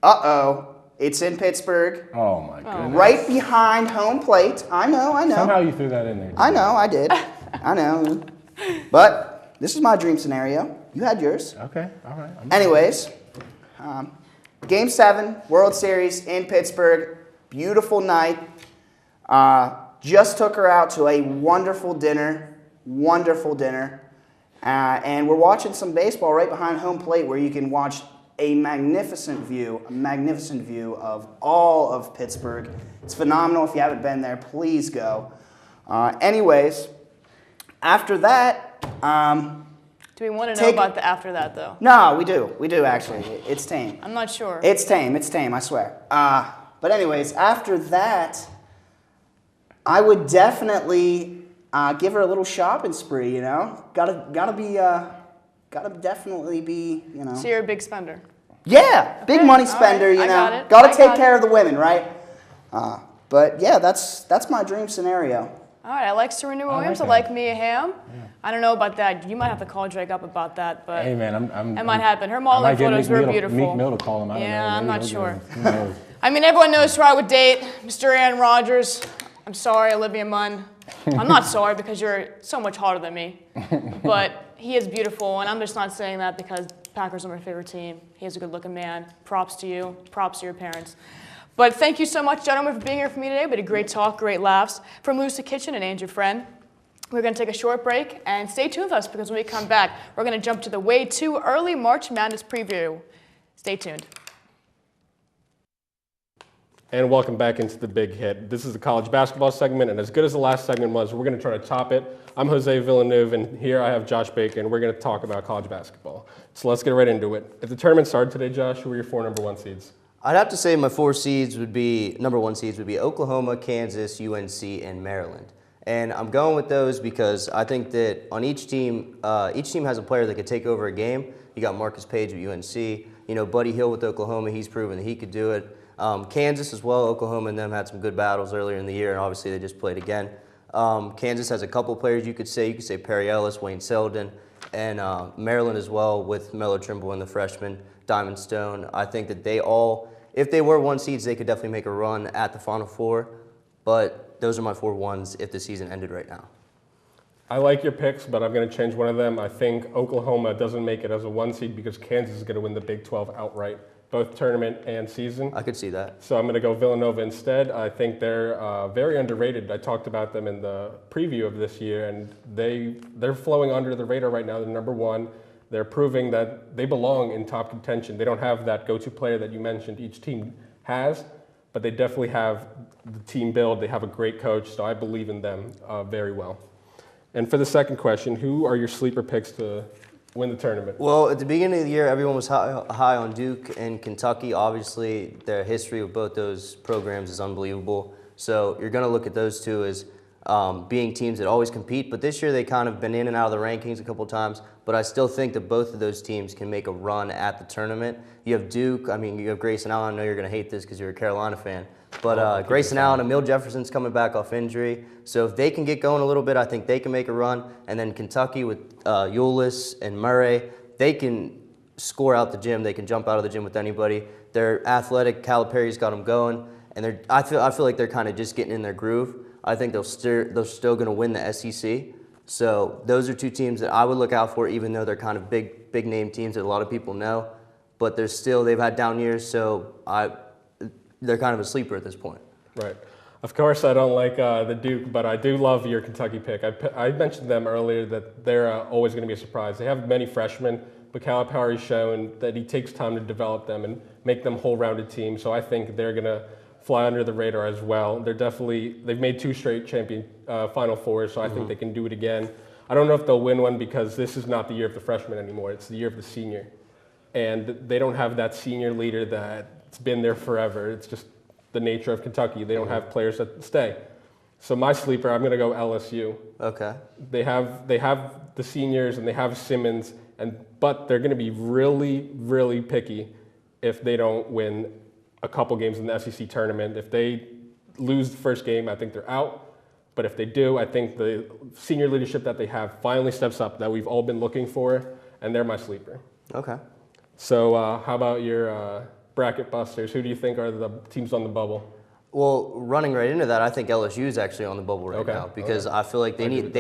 It's in Pittsburgh. Oh my goodness. Right behind home plate. I know. Somehow you threw that in there. I know, I did. I know. But this is my dream scenario. You had yours. Okay, all right. Anyways, Game 7, World Series in Pittsburgh. Beautiful night. Just took her out to a wonderful dinner. And we're watching some baseball right behind home plate where you can watch a magnificent view of all of Pittsburgh. It's phenomenal. If you haven't been there, please go. Anyways, after that... Do we want to know about the after that, though? No, we do. We do, actually. It's tame. I'm not sure. It's tame, I swear. But anyways, after that, I would definitely give her a little shopping spree, Gotta definitely be, So you're a big spender? Yeah, big money spender, right. I got it. Gotta take care of the women, right? But yeah, that's my dream scenario. All right, I like Serena Williams. I like Mia Hamm. Yeah. I don't know about that. You might have to call Drake up about that, but hey man, it might happen. Her modeling photos were beautiful. Meek Mill to call him. I don't know. I'm not sure. Who knows? I mean, everyone knows who I would date, Mr. Aaron Rodgers. I'm sorry, Olivia Munn. I'm not sorry because you're so much hotter than me, but he is beautiful, and I'm just not saying that because Packers are my favorite team. He is a good-looking man. Props to you. Props to your parents. But thank you so much, gentlemen, for being here for me today. We had a great talk, great laughs from Melissa Kitchen and Andrew Friend. We're going to take a short break, and stay tuned with us because when we come back, we're going to jump to the way too early March Madness preview. Stay tuned. And welcome back into the Big Hit. This is the college basketball segment, and as good as the last segment was, we're going to try to top it. I'm Jose Villeneuve, and here I have Josh Baker, and we're going to talk about college basketball. So let's get right into it. If the tournament started today, Josh, who were your 4 number 1 seeds? I'd have to say my 4 seeds would be, number 1 seeds would be Oklahoma, Kansas, UNC, and Maryland. And I'm going with those because I think that on each team has a player that could take over a game. You got Marcus Page at UNC, you know, Buddy Hill with Oklahoma, he's proven that he could do it. Kansas as well, Oklahoma and them had some good battles earlier in the year, and obviously they just played again. Kansas has a couple players you could say Perry Ellis, Wayne Selden, and Maryland as well with Melo Trimble and the freshman, Diamond Stone. I think that they all, if they were 1 seeds, they could definitely make a run at the Final Four, but those are my 4 ones if the season ended right now. I like your picks, but I'm going to change one of them. I think Oklahoma doesn't make it as a 1 seed because Kansas is going to win the Big 12 outright, both tournament and season. I could see that. So I'm going to go Villanova instead. I think they're very underrated. I talked about them in the preview of this year, and they're flowing under the radar right now. They're number 1. They're proving that they belong in top contention. They don't have that go-to player that you mentioned each team has, but they definitely have the team build. They have a great coach, so I believe in them very well. And for the second question, who are your sleeper picks to win the tournament? Well, at the beginning of the year, everyone was high on Duke and Kentucky. Obviously, their history with both those programs is unbelievable. So you're going to look at those two as being teams that always compete. But this year, they kind of been in and out of the rankings a couple times. But I still think that both of those teams can make a run at the tournament. You have Duke. I mean, you have Grayson Allen. I know you're going to hate this because you're a Carolina fan. But Grayson Allen and Emil Jefferson's coming back off injury. So if they can get going a little bit, I think they can make a run. And then Kentucky with Ulis and Murray, they can score out the gym. They can jump out of the gym with anybody. They're athletic. Calipari's got them going. And I feel like they're kind of just getting in their groove. I think they're still going to win the SEC. So those are 2 teams that I would look out for, even though they're kind of big name teams that a lot of people know. But they've had down years, so they're kind of a sleeper at this point. Right. Of course, I don't like the Duke, but I do love your Kentucky pick. I mentioned them earlier that they're always going to be a surprise. They have many freshmen, but Calipari's shown that he takes time to develop them and make them whole-rounded teams. So I think they're going to fly under the radar as well. They've made 2 straight Final Fours, so I think they can do it again. I don't know if they'll win one because this is not the year of the freshman anymore. It's the year of the senior. And they don't have that senior leader that's been there forever. It's just the nature of Kentucky. They don't have players that stay. So my sleeper, I'm going to go LSU. Okay. They have the seniors and they have Simmons, but they're going to be really, really picky if they don't win a couple games in the SEC tournament. If they lose the first game, I think they're out. But if they do, I think the senior leadership that they have finally steps up that we've all been looking for, and they're my sleeper. Okay. So how about your bracket busters? Who do you think are the teams on the bubble? Well, running right into that, I think LSU is actually on the bubble right now because I feel like they need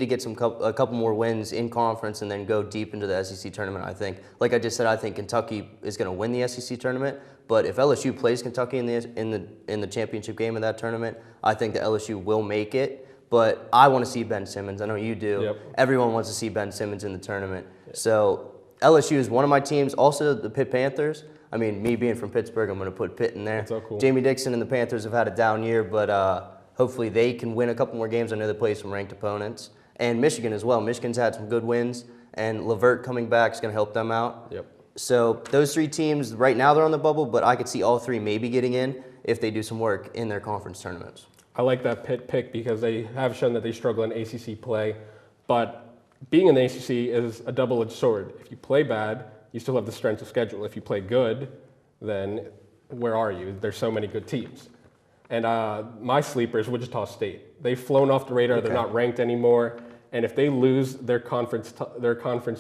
to get a couple more wins in conference and then go deep into the SEC tournament. I think, like I just said, I think Kentucky is going to win the SEC tournament. But if LSU plays Kentucky in the championship game of that tournament, I think that LSU will make it. But I want to see Ben Simmons. I know you do. Yep. Everyone wants to see Ben Simmons in the tournament. Yep. So LSU is one of my teams. Also, the Pitt Panthers. I mean, me being from Pittsburgh, I'm going to put Pitt in there. That's so cool. Jamie Dixon and the Panthers have had a down year, but hopefully they can win a couple more games. I know they play some ranked opponents. And Michigan as well. Michigan's had some good wins, and Levert coming back is going to help them out. Yep. So those 3 teams, right now they're on the bubble, but I could see all 3 maybe getting in if they do some work in their conference tournaments. I like that Pitt pick because they have shown that they struggle in ACC play. But being in the ACC is a double-edged sword. If you play bad, you still have the strength of schedule. If you play good, then where are you? There's so many good teams. And my sleeper is Wichita State. They've flown off the radar. Okay. They're not ranked anymore. And if they lose their conference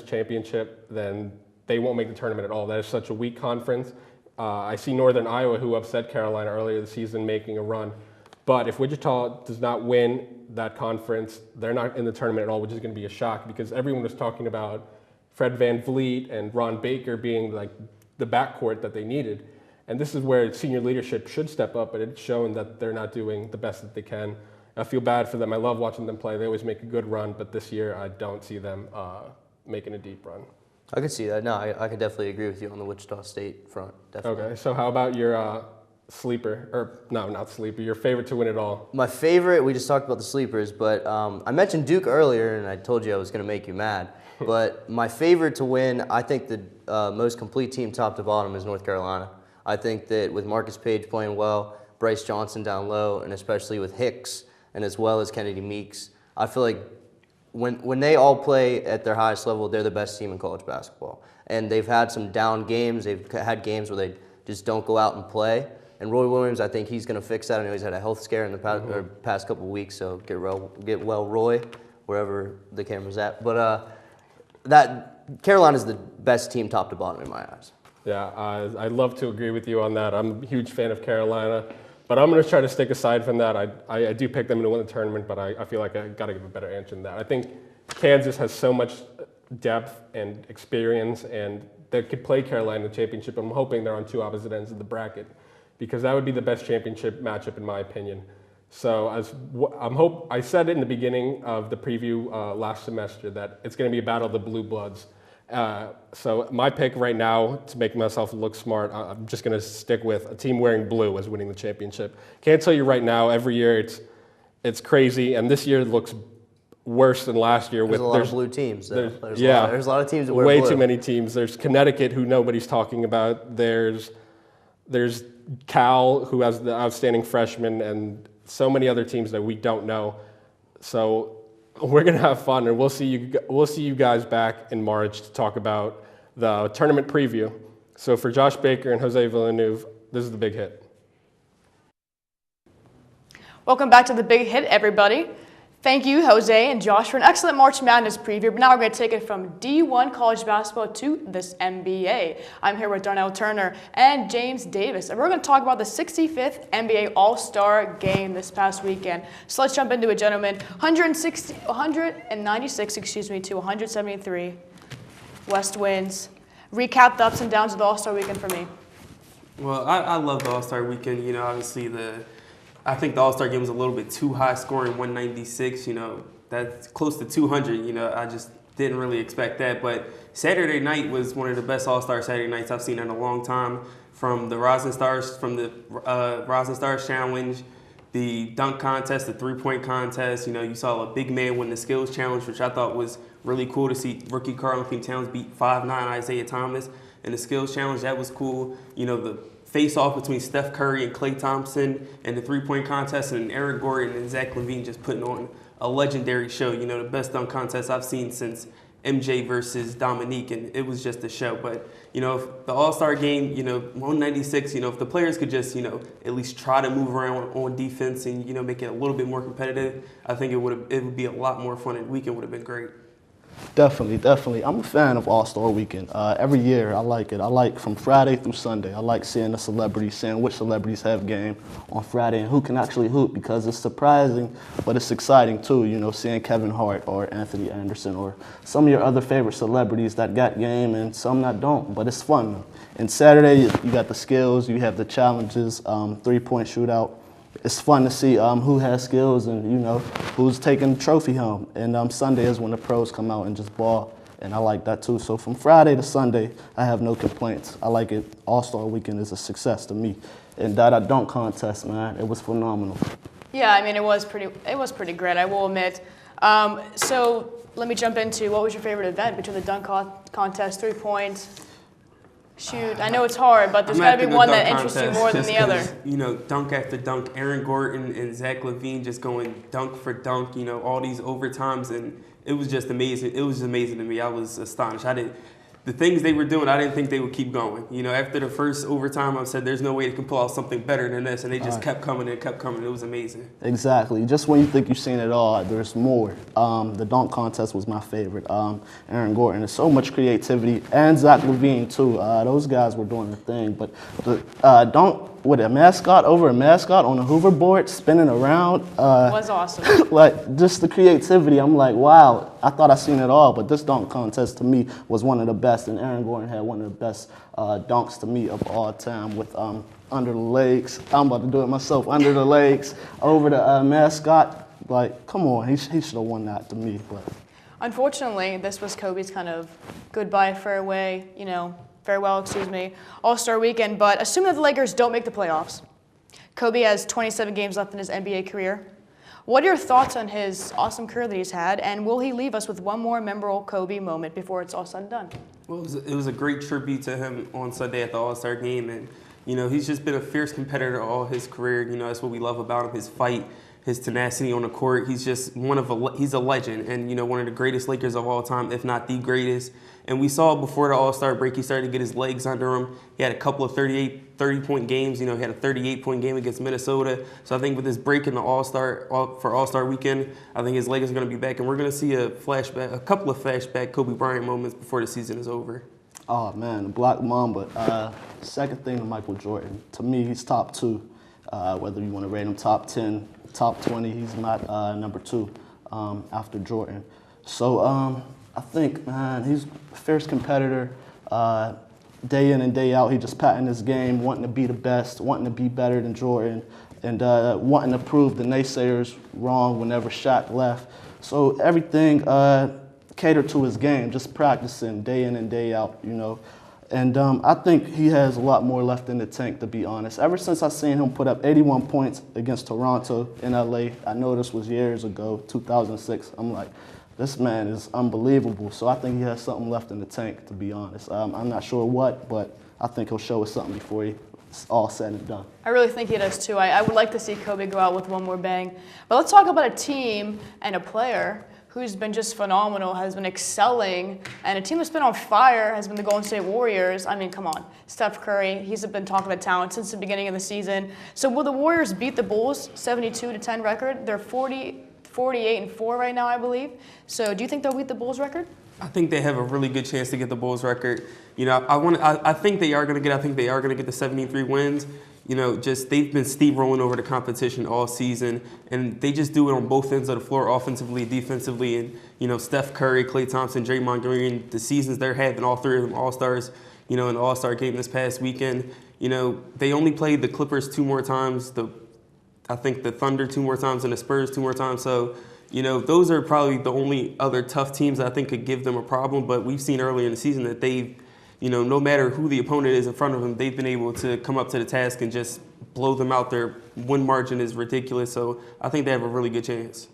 championship, then they won't make the tournament at all. That is such a weak conference. I see Northern Iowa, who upset Carolina earlier this season, making a run. But if Wichita does not win that conference, they're not in the tournament at all, which is going to be a shock because everyone was talking about Fred VanVleet and Ron Baker being like the backcourt that they needed. And this is where senior leadership should step up, but it's shown that they're not doing the best that they can. I feel bad for them. I love watching them play. They always make a good run, but this year I don't see them making a deep run. I could see that. No, I could definitely agree with you on the Wichita State front. Definitely. Okay, so how about your sleeper, or no, not sleeper, your favorite to win it all? My favorite, we just talked about the sleepers, but I mentioned Duke earlier, and I told you I was going to make you mad. But my favorite to win, I think the most complete team top to bottom is North Carolina. I think that with Marcus Page playing well, Bryce Johnson down low, and especially with Hicks, and as well as Kennedy Meeks, I feel like when they all play at their highest level, they're the best team in college basketball. And they've had some down games. They've had games where they just don't go out and play. And Roy Williams, I think he's going to fix that. I know he's had a health scare in the past couple of weeks, so get well, Roy, wherever the camera's at. But that Carolina's the best team top to bottom in my eyes. Yeah, I'd love to agree with you on that. I'm a huge fan of Carolina. But I'm going to try to stick aside from that. I do pick them to win the tournament, but I feel like I got to give a better answer than that. I think Kansas has so much depth and experience, and they could play Carolina in the championship. I'm hoping they're on two opposite ends of the bracket, because that would be the best championship matchup in my opinion. So I said it in the beginning of the preview last semester that it's going to be a battle of the blue bloods. So my pick right now, to make myself look smart, I'm just going to stick with a team wearing blue as winning the championship. Can't tell you right now, every year it's crazy, and this year it looks worse than last year. There's a lot of blue teams. There's a lot of teams that wear way blue. Too many teams. There's Connecticut, who nobody's talking about. There's Cal, who has the outstanding freshman, and so many other teams that we don't know. So we're gonna have fun, and we'll see you guys back in March to talk about the tournament preview. So for Josh Baker and Jose Villeneuve, this is the Big Hit. Welcome back to the Big Hit, everybody. Thank you, Jose and Josh, for an excellent March Madness preview. But now we're going to take it from D1 college basketball to this NBA. I'm here with Darnell Turner and James Davis, and we're going to talk about the 65th NBA All-Star Game this past weekend. So let's jump into it, gentlemen. 196 to 173. West wins. Recap the ups and downs of the All-Star Weekend for me. Well, I love the All-Star Weekend. You know, obviously I think the All-Star Game was a little bit too high scoring, 196. You know, that's close to 200. You know, I just didn't really expect that. But Saturday night was one of the best All-Star Saturday nights I've seen in a long time. From the Rising Stars Challenge, the dunk contest, the three-point contest. You know, you saw a big man win the skills challenge, which I thought was really cool to see. Rookie Karl-Anthony Towns beat 5'9" Isaiah Thomas in the skills challenge. That was cool. You know, the face-off between Steph Curry and Klay Thompson and the three-point contest, and Aaron Gordon and Zach LaVine just putting on a legendary show. You know, the best dunk contest I've seen since MJ versus Dominique, and it was just a show. But, you know, if the All-Star Game, you know, 196, you know, if the players could just, you know, at least try to move around on defense and, you know, make it a little bit more competitive, I think it would be a lot more fun, and the weekend would have been great. Definitely. I'm a fan of All-Star Weekend. Every year, I like it. I like from Friday through Sunday. I like seeing the celebrities, seeing which celebrities have game on Friday and who can actually hoop, because it's surprising, but it's exciting too, you know, seeing Kevin Hart or Anthony Anderson or some of your other favorite celebrities that got game and some that don't, but it's fun. And Saturday, you got the skills, you have the challenges, three-point shootout. It's fun to see who has skills and, you know, who's taking the trophy home. And Sunday is when the pros come out and just ball, and I like that too. So from Friday to Sunday, I have no complaints. I like it. All-Star Weekend is a success to me. And that dunk contest, man, it was phenomenal. Yeah, I mean, it was pretty great, I will admit. So let me jump into, what was your favorite event between the dunk contest, 3 points? Shoot, I know it's hard, but there's got to be one that interests you more than the other. You know, dunk after dunk, Aaron Gordon and Zach LaVine just going dunk for dunk, you know, all these overtimes, and it was just amazing. It was just amazing to me. I was astonished. The things they were doing, I didn't think they would keep going. You know, after the first overtime, I said, there's no way they can pull out something better than this, and they just kept coming and kept coming. It was amazing. Exactly. Just when you think you've seen it all, there's more. The dunk contest was my favorite. Aaron Gordon, there's so much creativity, and Zach LaVine too. Those guys were doing their thing. But the dunk with a mascot over a mascot on a hoverboard spinning around. Was awesome. Like, just the creativity, I'm like, wow, I thought I seen it all, but this dunk contest to me was one of the best, and Aaron Gordon had one of the best dunks to me of all time with under the legs. I'm about to do it myself, under the legs, over the mascot. Like, come on, he should have won that to me. But Unfortunately, this was Kobe's kind of goodbye, farewell, All-Star weekend. But assuming that the Lakers don't make the playoffs, Kobe has 27 games left in his NBA career. What are your thoughts on his awesome career that he's had, and will he leave us with one more memorable Kobe moment before it's all said and done? Well, it was a great tribute to him on Sunday at the All-Star game, and he's just been a fierce competitor all his career. That's what we love about him, his fight, his tenacity on the court. He's just he's a legend, and one of the greatest Lakers of all time, if not the greatest. And we saw before the All-Star break, he started to get his legs under him. He had a couple of 30-point games. He had a 38-point game against Minnesota. So I think with this break in the All-Star weekend, I think his legs are going to be back, and we're going to see a couple of flashback Kobe Bryant moments before the season is over. oh man, the Black Mamba. Second thing to Michael Jordan. To me, he's top 2. Whether you want to rate him top 10, top 20, he's not number 2 after Jordan. So I think, man, he's a fierce competitor. Day in and day out, he just patting his game, wanting to be the best, wanting to be better than Jordan, and wanting to prove the naysayers wrong whenever Shaq left. So everything catered to his game, just practicing day in and day out, you know. And I think he has a lot more left in the tank, to be honest. Ever since I seen him put up 81 points against Toronto in LA, I know this was years ago, 2006, I'm like, this man is unbelievable. So I think he has something left in the tank, to be honest. I'm not sure what, but I think he'll show us something before it's all said and done. I really think he does too. I would like to see Kobe go out with one more bang. But let's talk about a team and a player who's been just phenomenal, has been excelling, and a team that's been on fire has been the Golden State Warriors. I mean, come on. Steph Curry, he's been talking about talent since the beginning of the season. So will the Warriors beat the Bulls, 72-10 record? They're 48-4 right now, I believe. So do you think they'll beat the Bulls record? I think they have a really good chance to get the Bulls record. You know, I think they are going to get the 73 wins. You know, just they've been steamrolling over the competition all season, and they just do it on both ends of the floor, offensively, defensively. And, you know, Steph Curry, Klay Thompson, Draymond Green, the seasons they're having, all three of them All-Stars, you know, in the All-Star game this past weekend. You know, they only played the Clippers 2 more times, I think the Thunder 2 more times, and the Spurs 2 more times. So, you know, those are probably the only other tough teams that I think could give them a problem. But we've seen earlier in the season that they've, you know, no matter who the opponent is in front of them, they've been able to come up to the task and just blow them out. Their win margin is ridiculous. So I think they have a really good chance.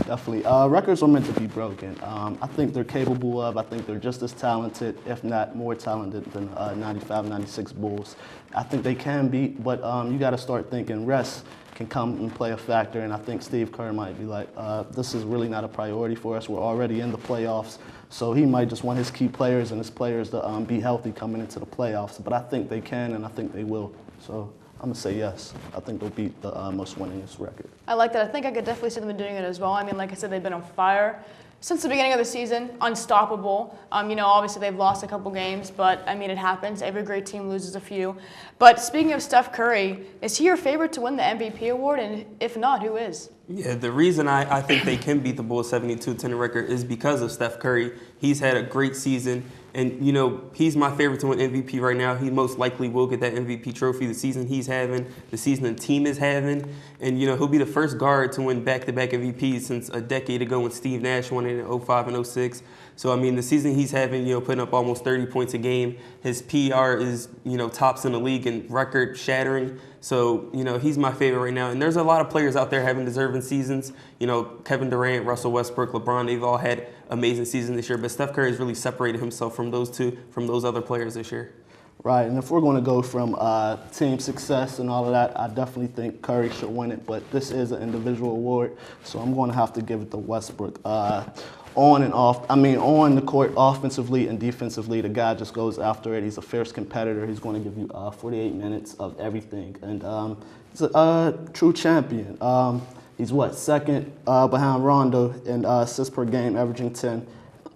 Definitely. Records are meant to be broken. I think they're capable of. I think they're just as talented, if not more talented than 95, 96 Bulls. I think they can beat, but you got to start thinking rest can come and play a factor, and I think Steve Kerr might be like, this is really not a priority for us. We're already in the playoffs, so he might just want his key players and his players to be healthy coming into the playoffs. But I think they can, and I think they will. So I'm going to say yes. I think they'll beat the most winningest record. I like that. I think I could definitely see them doing it as well. I mean, like I said, they've been on fire since the beginning of the season, unstoppable. You know, obviously they've lost a couple games, but I mean, it happens. Every great team loses a few. But speaking of Steph Curry, is he your favorite to win the MVP award? And if not, who is? Yeah, the reason I think they can beat the Bulls 72-10 record is because of Steph Curry. He's had a great season. And, you know, he's my favorite to win MVP right now. He most likely will get that MVP trophy the season he's having, the season the team is having. And, you know, he'll be the first guard to win back-to-back MVPs since a decade ago when Steve Nash won it in 05 and 06. So, I mean, the season he's having, you know, putting up almost 30 points a game. His PR is, you know, tops in the league and record shattering. So, you know, he's my favorite right now. And there's a lot of players out there having deserving seasons. You know, Kevin Durant, Russell Westbrook, LeBron, they've all had amazing seasons this year. But Steph Curry has really separated himself from those other players this year. Right, and if we're going to go from team success and all of that, I definitely think Curry should win it. But this is an individual award, so I'm going to have to give it to Westbrook. On the court, offensively and defensively, the guy just goes after it. He's a fierce competitor. He's going to give you 48 minutes of everything. And he's a true champion. He's second behind Rondo in assists per game, averaging 10.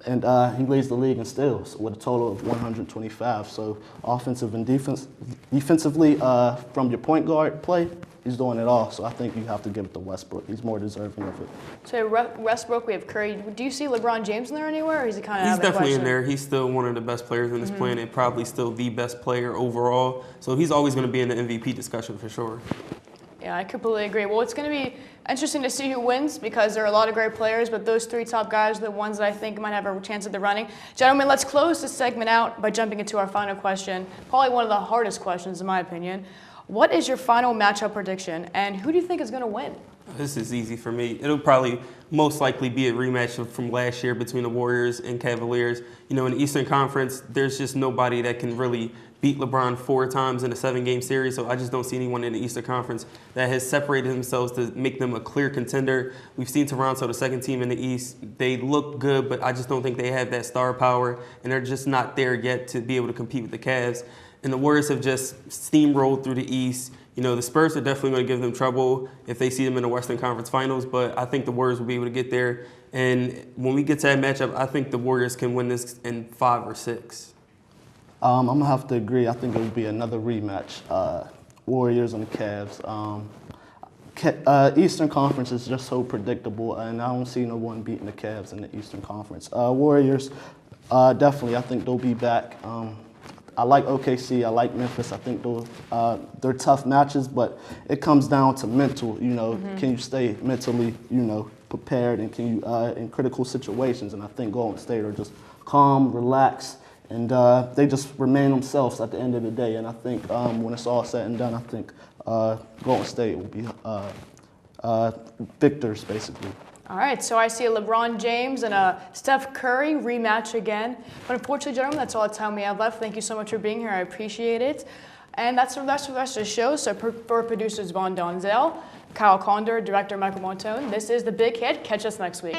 And he leads the league in steals with a total of 125. So offensive and defensively, from your point guard play, he's doing it all. So I think you have to give it to Westbrook. He's more deserving of it. So Westbrook, we have Curry. Do you see LeBron James in there anywhere, or is he kind of He's out of the definitely in question? there. He's still one of the best players in this planet, probably still the best player overall. So he's always going to be in the MVP discussion for sure. Yeah, I completely agree. Well, it's going to be interesting to see who wins because there are a lot of great players, but those three top guys are the ones that I think might have a chance at the running. Gentlemen, let's close this segment out by jumping into our final question. Probably one of the hardest questions, in my opinion. What is your final matchup prediction, and who do you think is going to win? This is easy for me. It'll probably most likely be a rematch from last year between the Warriors and Cavaliers. You know, in the Eastern Conference, there's just nobody that can really beat LeBron 4 times in a 7-game series, so I just don't see anyone in the Eastern Conference that has separated themselves to make them a clear contender. We've seen Toronto, the second team in the East. They look good, but I just don't think they have that star power, and they're just not there yet to be able to compete with the Cavs. And the Warriors have just steamrolled through the East. You know, the Spurs are definitely going to give them trouble if they see them in the Western Conference Finals, but I think the Warriors will be able to get there. And when we get to that matchup, I think the Warriors can win this in 5 or 6. I'm going to have to agree. I think it will be another rematch. Warriors and the Cavs. Eastern Conference is just so predictable, and I don't see no one beating the Cavs in the Eastern Conference. Warriors, definitely, I think they'll be back. I like OKC, I like Memphis. I think they're tough matches, but it comes down to mental. You know, can you stay mentally, prepared, and can you in critical situations? And I think Golden State are just calm, relaxed, and they just remain themselves at the end of the day. And I think when it's all said and done, I think Golden State will be victors, basically. All right, so I see a LeBron James and a Steph Curry rematch again. But unfortunately, gentlemen, that's all the time we have left. Thank you so much for being here. I appreciate it. And that's the rest of the show. So for producers Vaughn Donzel, Kyle Condor, director Michael Montone, this is The Big Hit. Catch us next week.